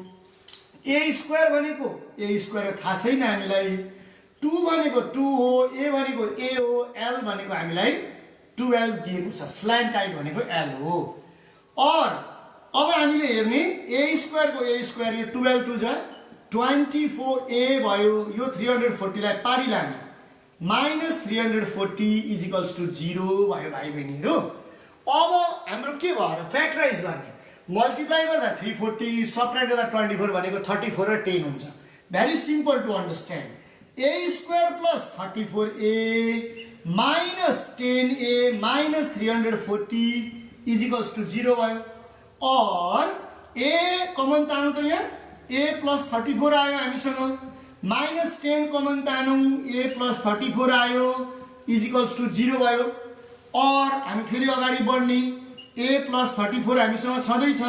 A स्क्वायर भनेको A स्क्वायर थाहा छैन हामीलाई, 2 भनेको 2 हो, A भनेको A हो, L भनेको हामीलाई 12 दिएको छ, स्ल्यान्ट हाइट भनेको L हो। और अब हामीले हेर्ने A स्क्वायर को A स्क्वायर, यो 12 2 जा 24A भयो। यो 340 लाई पारी लाने, माइनस 340 इज इक्वल्स टु 0 भयो भाइ बहिनीहरु। अब हाम्रो के भयो, फ्याक्टराइज गर्ने, मल्टिप्लाई गर्दा 340, सब्ट्र्याक्ट गर्दा 24 भनेको 34 र 10 हुन्छ। Very simple to understand. A square plus 34A minus 10A minus 340 is equals to 0 भयो। और a कमन तानौँ त यहाँ a प्लस 34 आयो हामीसँग, माइनस 10 कमन तानौँ a प्लस 34 आयो इज इक्वल्स टु 0 भयो। और हामी फेरि अगाडि बढ्ने a प्लस 34 हामीसँग छँदैछ,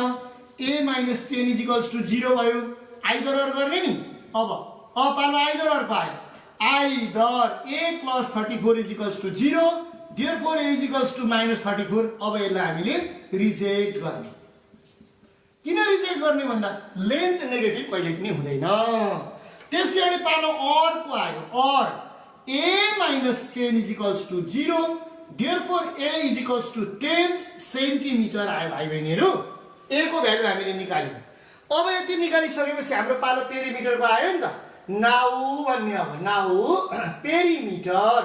a minus 10 is equals to 0 भयो। आइदर गर्ने नि अब पालो आइदर अर्को आयो, either a plus 34 is equals to 0 therefore a is equals to minus 34। अब यसलाई हामीले रिजेक्ट गर्ने। किन रिजेक्ट गर्ने भन्दा लेन्थ नेगेटिभ कहिले पनि हुँदैन। त्यसपछि पालो अर्को आयो, और a minus 10 is equals to 0 therefore a is equals to 10 centimetre आयो भाइ बहिनीहरू। a को भ्यालु हामीले निकाल्यौँ। अब यति निकालिसकेपछि हाम्रो पालो पेरिमिटरको आयो नि त। नाउ भन्ने अब now perimeter,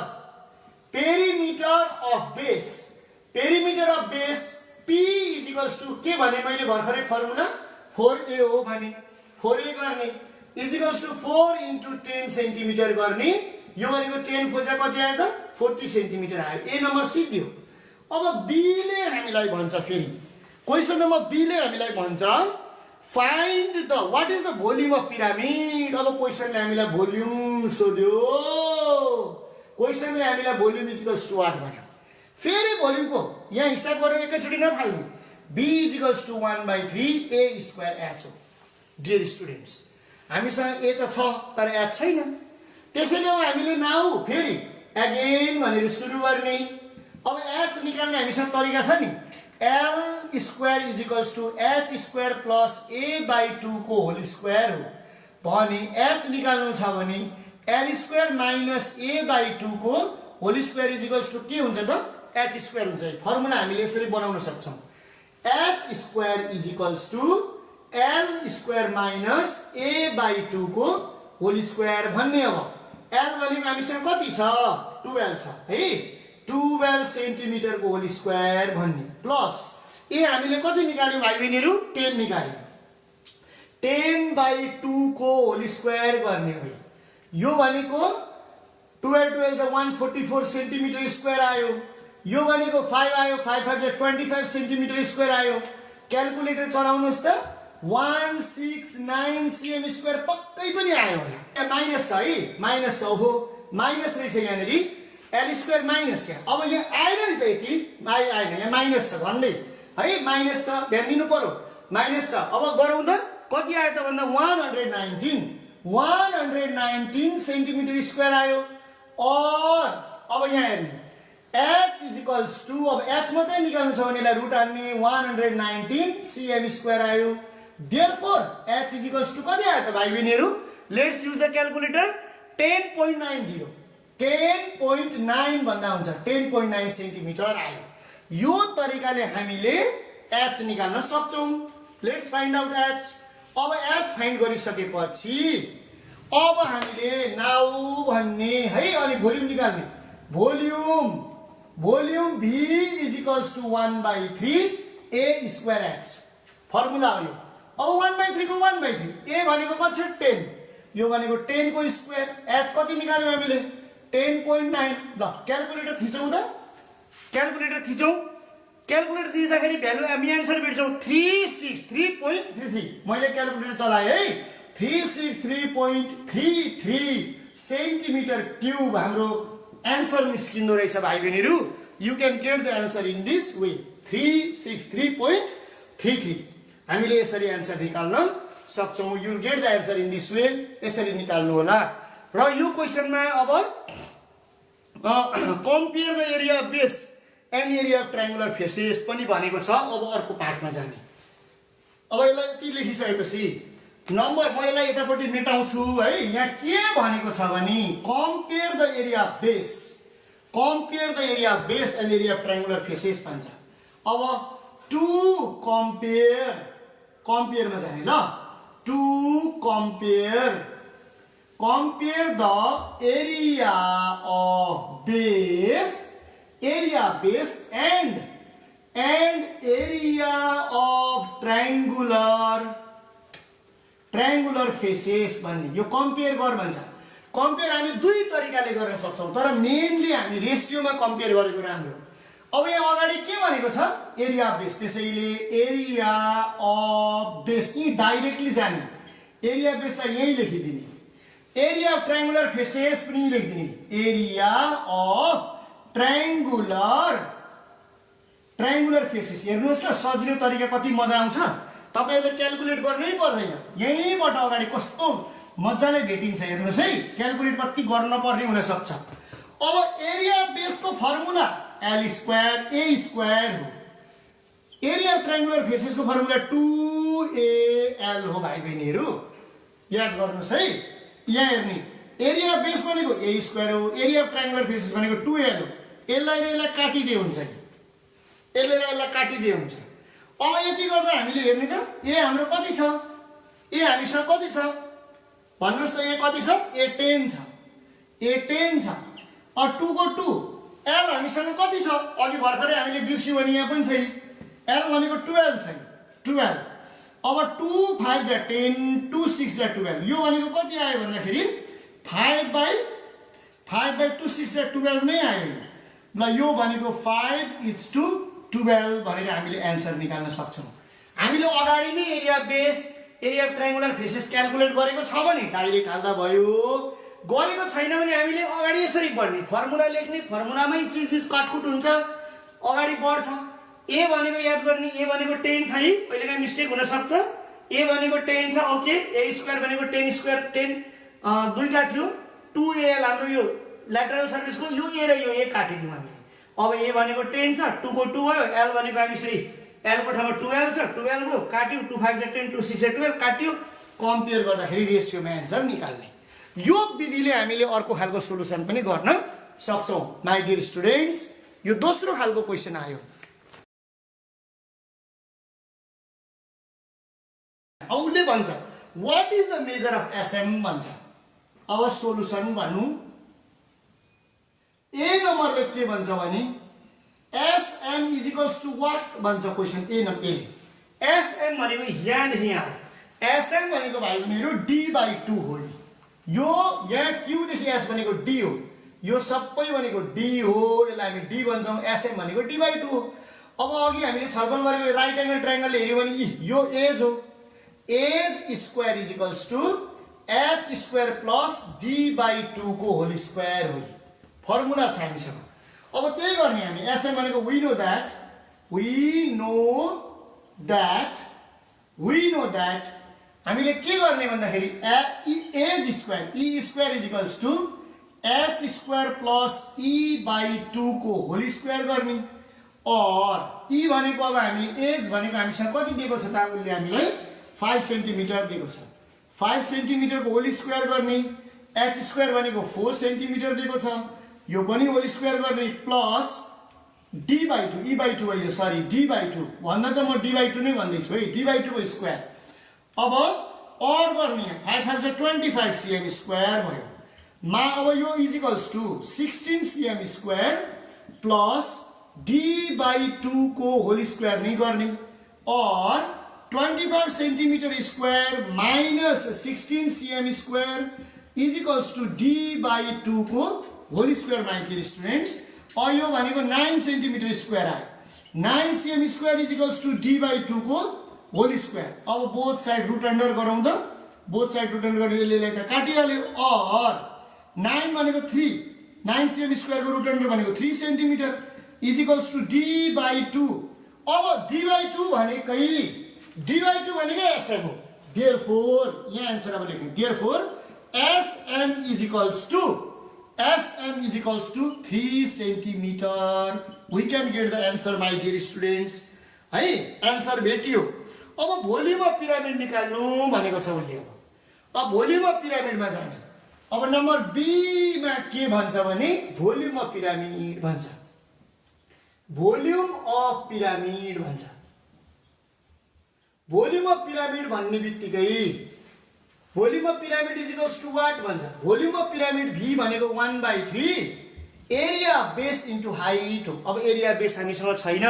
perimeter of base, perimeter of base p is equals to के भने मैले भर्खरै फर्मुला 4a हो भने 4a गर्ने is equals to 4 into 10 centimetre गर्ने। यो भनेको 10 फोजा कति आयो त 40 सेन्टिमिटर आयो। a नम्बर सिद्धियो। अब b ले हामीलाई भन्छ, फेरि क्वेसन नम्बर b ले हामीलाई भन्छ find the what is the volume of pyramid. अब क्वेसनले हामीलाई भोल्युम सोध्यो, क्वेसनले हामीलाई volume is equals to what भन्यो। फेरि भोल्युमको यहाँ हिसाब गरेर एकैचोटि नथाल्नु। b is equals to 1/3 a square h हो। डियर स्टुडेन्ट्स, हामीसँग a त छ तर h छैन। त्यसैले अब हामीले नाउ फेरि अगेन भनेर सुरु गर्ने। अब h निकाल्ने हामीसँग तरिका छ नि, l square is equals to h square plus a/2 को होल स्क्वायर हो भने h निकाल्नु छ भने l स्क्वायर माइनस a/2 को whole square is equals to के हुन्छ त h स्क्वायर हुन्छ। फर्मुला हामीले यसरी बनाउन सक्छौँ, h square is equals to l square minus a/2 को होल स्क्वायर भन्ने। अब l भनेको हामीसँग कति छ 12 छ है, 12 सेन्टिमिटर को होल स्क्वायर भन्ने प्लस ए हामीले कति निकाल्यौँ भाइ बहिनीहरू 10 निकाल्यौँ, 10/2 को होल स्क्वायर गर्ने हो। यो भनेको 12 जा 144 सेन्टिमिटर स्क्वायर आयो। यो भनेको 5 आयो, 5 जा 25 सेन्टिमिटर स्क्वायर आयो। क्याल्कुलेटर चलाउनुहोस् त 169 cm स्क्वायर पक्कै पनि आयो होला। माइनस छ है, माइनस छ हो, माइनस रहेछ यहाँनिर l स्क्वायर माइनस क्या। अब यहाँ आएन नि त, यति आएन, यहाँ माइनस छ भन्दै है, माइनस छ ध्यान दिनु पर्यो, माइनस छ। अब गरौँ त कति आयो त भन्दा 119 सेन्टिमिटर स्क्वायर आयो। और अब यहाँ हेर्नु h इज इक्वल्स टु, अब h मात्रै निकाल्नु छ भने यसलाई रुट हान्ने 119 cm स्क्वायर आयो। Therefore h is equals to कति आयो त भाइ बहिनीहरू, लेट्स युज द क्याल्कुलेटर 10.90, 10.9 भन्दा हुन्छ 10.9 सेन्टिमिटर आयो। यो तरिकाले हामीले h निकाल्न सक्छौँ। Let's find out h। अब h फाइन्ड गरिसकेपछि अब हामीले नाउ भन्ने है, अनि भोल्युम निकाल्ने। Volume v is equals to 1/3 a square h formula हो यो। अब 1/3 को 1/3 a भनेको कति छ 10, यो भनेको 10 को स्क्वायर, h कति निकाल्यौँ हामीले 10.9। ल क्याल्कुलेटर थिचौँ त, क्याल्कुलेटर थिचौँ, क्याल्कुलेटर थिच्दाखेरि भ्यालु हामी एन्सर भेट्छौँ 363.33। मैले क्याल्कुलेटर चलाएँ है, 363.33 सेन्टिमिटर क्युब हाम्रो एन्सर निस्किँदो रहेछ भाइ बहिनीहरू। You can get the answer in this way, 363.33। हामीले यसरी एन्सर निकाल्न सक्छौँ। You get the answer in this way, यसरी निकाल्नु होला। र यो क्वेसनमा अब compare the area of base and area of triangular faces पनि भनेको छ। अब अर्को पार्टमा जाने। अब यसलाई यति लेखिसकेपछि नम्बर म यसलाई यतापट्टि मेटाउँछु है। यहाँ के भनेको छ भने compare the area of base, compare the area of base and area of triangular faces भन्छ। अब टु कम्पेयर, कम्पेयरमा जाने ल, to compare the area of base and area of triangular faces भन्ने। यो कम्पेयर गर भन्छ। कम्पेयर हामी दुई तरिकाले गर्न सक्छौँ, तर मेनली हामी रेसियोमा कम्पेयर गरेको राम्रो। अब यहाँ अगाडि के भनेको छ एरिया अफ बेस त्यसैले एरिया अफ बेस यही डाइरेक्टली जाने एरिया अफ बेसलाई यही लेखिदिने एरिया अफ ट्रायंगुलर फेसेस पनि लेखिदिने एरिया अफ ट्रायंगुलर फेसेस हेर्नुहोस् न सजिलो तरिका कति मजा आउँछ तपाईहरुले क्याल्कुलेट गर्नै पर्दैन यहीँबाट अगाडि कस्तो मजाले भेटिन्छ हेर्नुहोस् है क्याल्कुलेट कति गर्न पर्ने हुन सक्छ अब एरिया अफ बेसको formula L square A square हो एरिया अफ ट्रायंगुलर फेसेस को फर्मुला 2AL हो भाइ बहिनीहरु याद गर्नुस् है यहाँ हेर्नु एरिया अफ बेस भनेको A square हो एरिया अफ ट्रायंगुलर फेसेस भनेको 2AL हो यसलाई काटिदिए हुन्छ यसलाई काटिदिए हुन्छ अब यति गर्दा हामीले हेर्नु त A हाम्रो कति छ A हामीसँग कति छ भन्नुस् त A कति छ A 10 छ A 10 छ अ 2 को 2 L हामीसँग कति छ अघि भर्खरै हामीले बिर्स्यौ भने यहाँ पनि छ L भनेको 12 छ 12 अब 2 5 जा 10 2 6 जा 12 यो भनेको कति आयो भन्दाखेरि 5/2 6 जा 12 नै आयो ल यो भनेको 5:12 भनेर हामीले आन्सर निकाल्न सक्छौं हामीले अगाडि नै area base area of triangular faces calculate गरेको छ भने डाइरेक्ट हाल्दा भयो गरेको छैन भने हामीले अगाडि यसरी पढ्ने फर्मुला लेख्ने फर्मुलामै चीज काटकुट हुन्छ अगाडि बढ्छ A भनेको याद गर्ने A भनेको 10 छ है कहिलेकाहीँ मिस्टेक हुन सक्छ A भनेको 10 छ ओके A स्क्वायर भनेको 10 स्क्वायर 10 दुईटा थियो 2AL हाम्रो यो ल्याटरल सर्फेसको यो A र यो A काटिदियौ हामीले अब A भनेको 10 छ 2 को 2 आयो L भनेको हामीसरी L को ठाउँमा 12 छ 12 को काट्यौ 2 5 जा 10 2 6 जा 12 काट्यौ कम्पेयर गर्दाखेरि रेशियोमा आन्सर निकाल्ने यो विधिले हामीले अर्को खालको सोलुसन पनि गर्न सक्छौं माय डियर स्टुडेन्ट्स यो दोस्रो खालको क्वेशन आयो औले भन्छ what is the measure of SM भन्छ अब सोलुसन भन्नु A नम्बरले के भन्छ भने SM = what भन्छ question A number A SM भनेको यहाँ SM भनेको भाइ मेरो D/2 हो यो यहाँ Q देखि S भनेको D हो यो सबै भनेको D हो यसलाई हामी D भन्छौं SM भनेको D/2 हो अब अघि हामीले छलफल गरेको राइट एंगल ट्रायंगल हेर्यो भने यो एज हो edge square H square plus D/2 को होल स्क्वायर हो फर्मुला छ हामीसँग अब त्यही गर्ने हामी SM भनेको we know that हामीले के गर्ने भन्दाखेरि edge square E square H square plus E/2 को होल स्क्वायर गर्ने और E भनेको अब हामी एज भनेको हामीसँग कति दिएको छ त उले हामीलाई 5 सेन्टिमिटर दिएको छ 5 सेन्टिमिटर को होल स्क्वायर गर्ने H स्क्वायर भनेको 4 सेन्टिमिटर दिएको छ यो पनि होल स्क्वायर गर्ने प्लस D/2 E/2 होइन सरी D/2 भन्दा त म D/2 नै भन्दै छु है D/2 को स्क्वायर अब और गर्ने 5 5 जा 25 cm स्क्वायर भयो मा अब यो = 16 cm स्क्वायर प्लस D/2 को होल स्क्वायर नै गर्ने और 25 centimetre square minus 16 cm square = D/2 को whole square my dear students और यो भनेको 9 सेन्टिमिटर स्क्वायर आयो 9 cm स्क्वायर = D/2 को होल स्क्वायर अब बोथ साइड रुट अन्डर गरौँ त बोथ साइड रुट अन्डर गरेर यसलाई त काटिहाल्यो और 9 भनेको 3 9 cm स्क्वायर को रुट अन्डर भनेको 3 सेन्टिमिटर = D/2 अब D/2 भनेकै SM हो therefore यहाँ आन्सर अब लेख्नु therefore SM = 3 centimetre we can get the answer my dear students है आन्सर भेटियो अब भोल्युम अफ पिरामिड निकाल्नु भनेको छ उले अब भोल्युम अफ पिरामिडमा जाने अब नम्बर B मा के भन्छ भने भोल्युम अफ पिरामिड भन्छ भोल्युम अफ पिरामिड भन्ने बित्तिकै भोल्युम अफ पिरामिड = what भन्छ भोल्युम अफ पिरामिड V भनेको 1/3 एरिया बेस इन्टु हाइट हो अब एरिया बेस हामीसँग छैन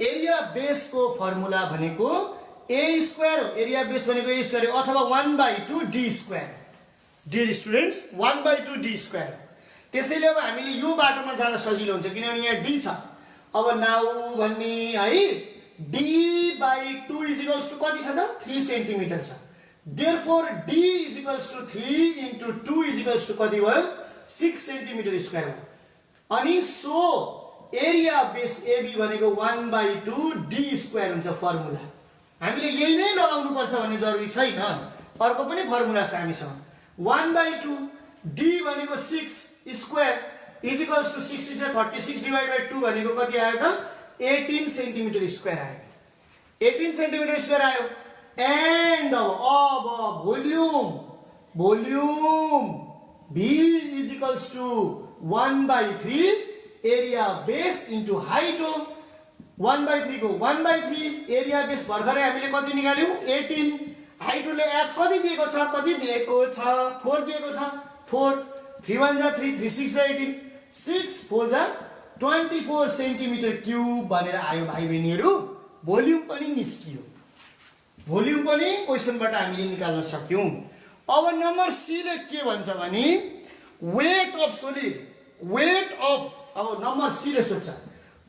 एरिया बेस को फर्मुला भनेको A स्क्वायर हो एरिया बेस भनेको A स्क्वायर अथवा 1/2 D square dear students 1/2 D square त्यसैले अब हामीले यो बाटोमा जान सजिलो हुन्छ किनभने यहाँ D छ अब नाउ भन्ने है d/2 इक्वल्स टु कति छ त 3 सेन्टिमिटर छ therefore d equals to 3 into 2 equals to कति भयो 6 सेन्टिमिटर स्क्वायर हो अनि सो एरिया बेस AB भनेको 1/2 d स्क्वायर हुन्छ फर्मुला हामीले यही नै लगाउनु पर्छ भन्ने जरुरी छैन अर्को पनि फर्मुला छ हामीसँग 1/2 d भनेको 6 square is equals to 6 is 36 divide by 2 भनेको कति आयो त 18 सेन्टिमिटर स्क्वायर आयो 18 सेन्टिमिटर स्क्वायर आयो एन्ड अब volume v is equals to 1/3 area base into height हो 1/3 को 1/3 एरिया बेस भर्खरै हामीले कति निकाल्यौ 18 हाइटले h कति दिएको छ 4 दिएको छ 4 3 1 जा 3 3 6 जा 18 6 4 जा 24 सेन्टिमिटर क्यूब भनेर आयो भाइ बहिनीहरु भोल्युम पनि निस्कियो भोल्युम पनि क्वेशनबाट हामीले निकाल्न सक्यौं अब नम्बर सी ले के भन्छ भने weight of solid weight of अब नम्बर सी ले सोध्छ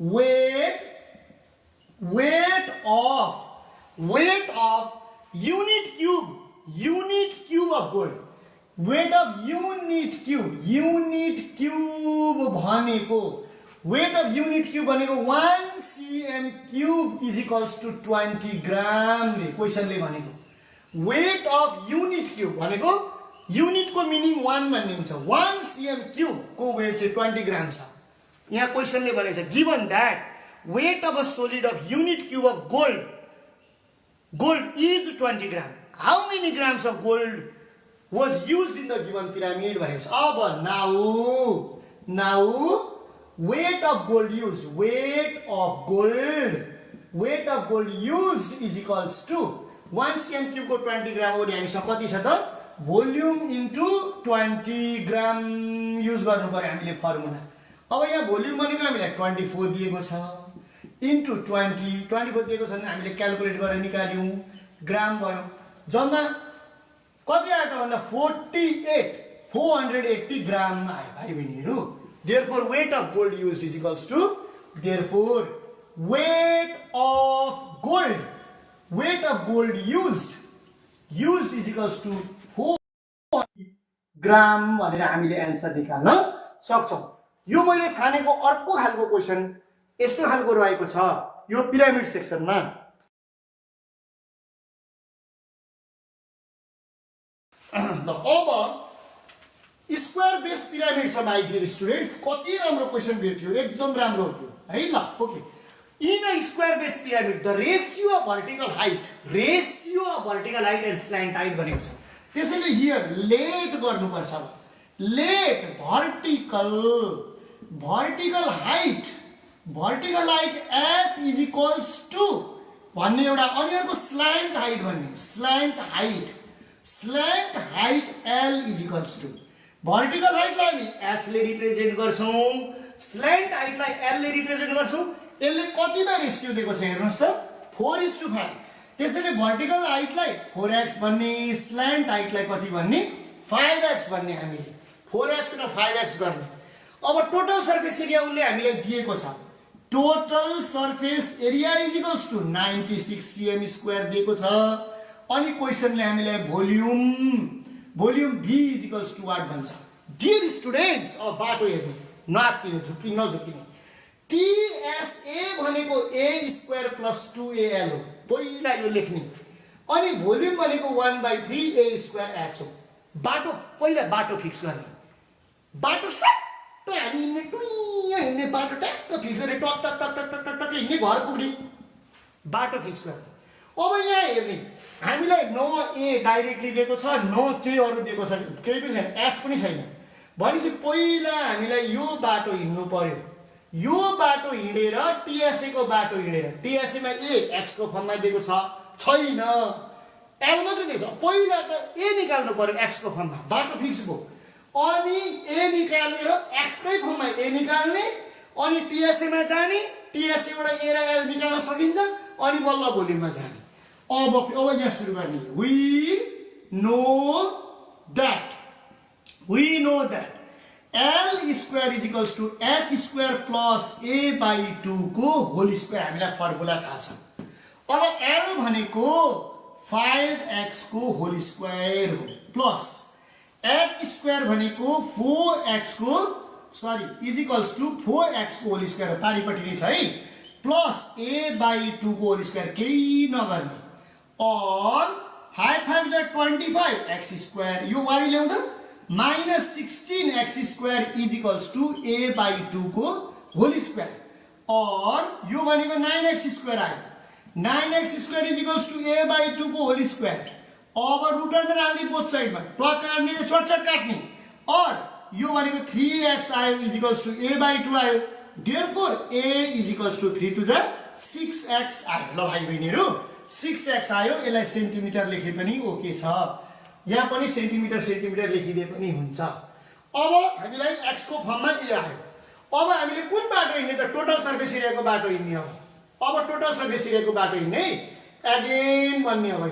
weight of unit cube of gold weight of unit cube भनेको weight of unit cube भनेको 1 cm cube is equals to 20 gram ले क्वेशनले भनेको weight of unit cube भनेको unit को meaning 1 भन्ने हुन्छ 1 cm cube को वेट चाहिँ 20 ग्राम छ यहाँ क्वेशनले भनेको छ given that weight of a solid of unit cube of gold is 20 gram. How many grams of gold was used in the given pyramid? अब now weight of gold used is equals to 1 cm cube को 20 gram हो हामीसँग कति छ त volume into 20 ग्राम use गर्नु पर्यो हामीले फर्मुला अब यहाँ भोल्युम भनेको हामीलाई 24 दिएको छ इन्टु 24 दिएको छ भने हामीले क्याल्कुलेट गरेर निकाल्यौं ग्राम गर्यौं जम्मा कति आयो त भन्दा 480 ग्राम आयो भाइ बहिनीहरु therefore weight of gold used is equals to therefore weight of gold used is equals to 4 gram भनेर हामीले आन्सर निकाल्न सक्छौं यो मैले छानेको अर्को खालको क्वेशन यस्तो खालको रहेको छ यो पिरामिड सेक्सनमा ल अब स्क्वायर बेस पिरामिड छ माय डियर स्टुडेन्ट्स कति राम्रो क्वेशन भेट्यो एकदम राम्रो हो त्यो है ल okay in a square base pyramid the ratio of vertical height and slant height भनेको छ त्यसैले हियर लेट गर्नु पर्छ let vertical height h is equals to भन्ने एउटा अनि अर्को स्ल्यान्ट हाइट भन्ने slant height l is equals to vertical हाइटलाई हामी h ले रिप्रेजेन्ट गर्छौं स्ल्यान्ट हाइटलाई l ले रिप्रेजेन्ट गर्छौं यसले कतिमा रेशियो दिएको छ हेर्नुस् त 4:5 त्यसैले भर्टिकल हाइटलाई 4x भन्ने स्ल्यान्ट हाइटलाई कति भन्ने 5x भन्ने हामीले 4x र 5x गर्ने अब टोटल सर्फेस एरिया उले हामीलाई दिएको छ total surface area is equals to 96 cm square दिएको छ अनि क्वेशनले हामीलाई volume v is equals to what भन्छ डियर स्टुडेन्ट्स अब बाटो हेर्नु नआत्तिनु नझुकिने TSA भनेको a स्क्वायर प्लस 2al हो पहिला यो लेख्ने अनि भोल्युम भनेको 1/3 a स्क्वायर h हो पहिला बाटो फिक्स गर्ने बाटो सट्ट हामी हिँड्ने बाटो ट्याक्क फिक्स गरे टक टक टक टक टक टक हिँड्ने घर पुग्ने बाटो फिक्स गर्ने अब यहाँ हेर्ने हामीलाई न a डाइरेक्टली दिएको छ न के अरु दिएको छ केही पनि छैन h पनि छैन भनेपछि पहिला हामीलाई यो बाटो हिँड्नु पर्यो यो बाटो हिँडेर TSA को बाटो हिँडेर TSA मा a x को फर्ममा दिएको छैन l मात्र दिएको छ पहिला त a निकाल्नु पर्यो x को फर्ममा बाटो फिक्स भयो अनि a निकालेर x कै फर्ममा a निकाल्ने अनि TSA मा जाने TSA बाट a र l निकाल्न सकिन्छ अनि बल्ल भोल्युममा जाने अब यहाँ सुरु गर्ने we know that L square is equals to h square plus a/2 को होल स्क्वायर हामीलाई फर्मुला थाहा छ। अब L भनेको 5x को होल स्क्वायर हो प्लस h स्क्वायर भनेको 4x को इज इक्वल्स टु 4x को होल स्क्वायर हो, पारिपट्टि नै छ है, प्लस a/2 को होल स्क्वायर केही नगर्ने और 5 5 जा 25 x स्क्वायर यो वारी ल्याउँदा minus 16x square is equals to a/2 को होल स्क्वायर और यो भनेको 9x स्क्वायर आयो, 9x square is equals to a/2 को होल स्क्वायर। अब रुट अन्डर हाल्ने बोथ साइडमा, प्लस काट्ने चटचट काट्ने और यो भनेको 3x आयो इज इक्वल्स टु a/2 आयो, therefore a is equals to 3 to 6x आयो। ल भाइ बहिनीहरु 6x आयो, यसलाई सेन्टिमिटर लेखे पनि ओके छ, यहाँ पनि सेन्टिमिटर सेन्टिमिटर लेखिदिए पनि हुन्छ। अब हामीलाई x को फर्ममा a आयो। अब हामीले कुन बाटो हिँड्ने त टोटल सर्फेस एरियाको बाटो हिँड्ने हो। अब टोटल सर्फेस एरियाको बाटो हिँड्ने अगेन भन्ने हो भाइ,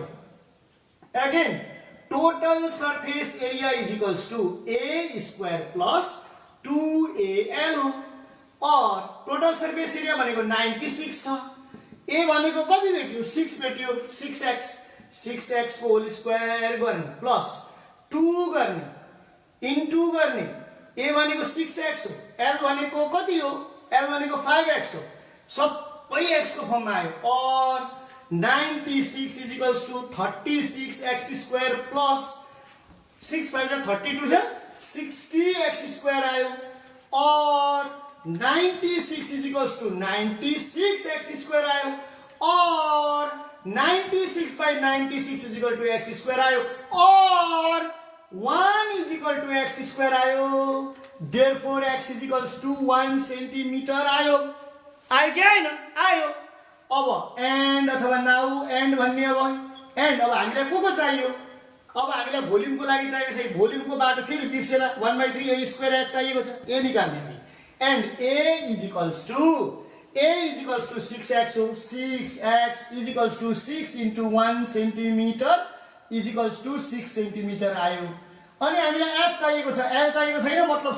again total surface area is equals to a square plus 2al हो और टोटल सर्फेस एरिया भनेको 96 छ, a भनेको कति भेट्यो 6 भेट्यो, 6x को होल स्क्वायर गर्ने प्लस 2 गर्ने इन्टु गर्ने, a भनेको 6x हो, l भनेको कति हो, l भनेको 5x हो, सबै x को फर्ममा आयो और 96 is equals to 36x square plus 6 5 जा 32 जा 60x स्क्वायर आयो और 96 is equals to 96x square आयो और 96 by 96 is equal to x square आयो और 1 is equal to x square आयो, therefore x is equals to 1 centimetre आयो। आयो कि आएन? आयो। अब एन्ड अथवा नाउ एन्ड भन्ने अब एन्ड अब हामीलाई को चाहियो, अब हामीलाई भोल्युमको लागि चाहिएको छ, भोल्युमको बाटो फेरि बिर्सेला 1/3 a स्क्वायर h चाहिएको छ, a निकाल्ने हामी and a is equals to 6x हो, 6x is equals to 6 into 1 centimetre is equals to 6 centimetre आयो। अनि हामीलाई h चाहिएको छ, l चाहिएको छैन, मतलब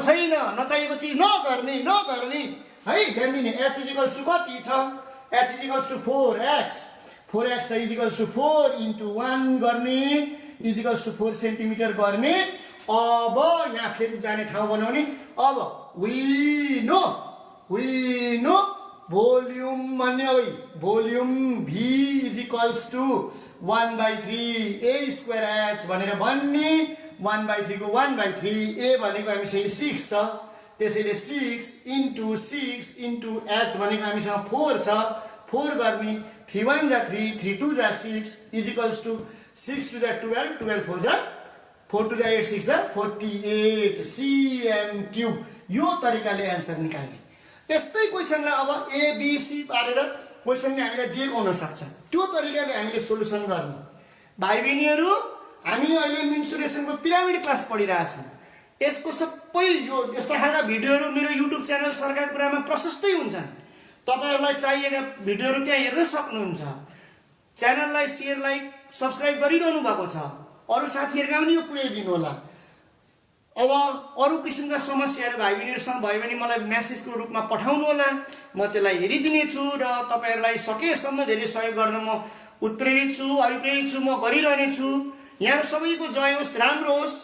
छैन, नचाहिएको चिज नगर्ने है, ध्यान दिने। h इज इक्वल्स टु कति छ, h is equals to 4x is equals to 4 into 1 गर्ने इज इक्वल्स टु 4 सेन्टिमिटर गर्ने। अब यहाँ फेरि जाने ठाउँ बनाउने। अब वी नो भोल्युम भन्ने हो, volume v is equals to 1/3 a square h भनेर भन्ने, 1/3 को 1/3 a भनेको हामीसँग 6 छ, त्यसैले 6 इन्टु h भनेको हामीसँग 4 छ, 4 गर्ने 3 1 जा 3 3 2 जा 6 इज इक्वल्स टु 6 2 जा 12 12 4 जा 4 2 जा 8 6 जा 48 cm क्यूब। यो तरिकाले एन्सर निकाल्ने। त्यस्तै क्वेशनलाई अब a b c पारेर क्वेशनले हामीलाई दिएको हुन सक्छ, त्यो तरिकाले हामीले सोलुसन गर्ने। भाइ बहिनीहरु हामी अहिले मेन्सुरेसनको पिरामिड क्लास पढिरहेछौँ। यसको सबै यो यस्ता खालका भिडियोहरु मेरो युट्युब च्यानल सरकार कुरामा प्रशस्तै हुन्छन्, तपाईहरुलाई चाहिएका भिडियोहरु त्यहाँ हेर्न सक्नुहुन्छ। च्यानललाई शेयर लाइक सब्स्क्राइब गरिरहनु भएको छ, अरु साथीहरुका पनि यो पुर्याइदिनु होला। अब अरु किसिमका समस्याहरु भाइ बहिनीहरुसँग भयो भने मलाई मेसेजको रूपमा पठाउनु होला, म त्यसलाई हेरिदिने छु र तपाईहरुलाई सकेसम्म धेरै सहयोग गर्न म उत्प्रेरित छु, अभिप्रेरित छु, म गरिरहने छु। यहाँ सबैको जय होस्, राम्रो होस्।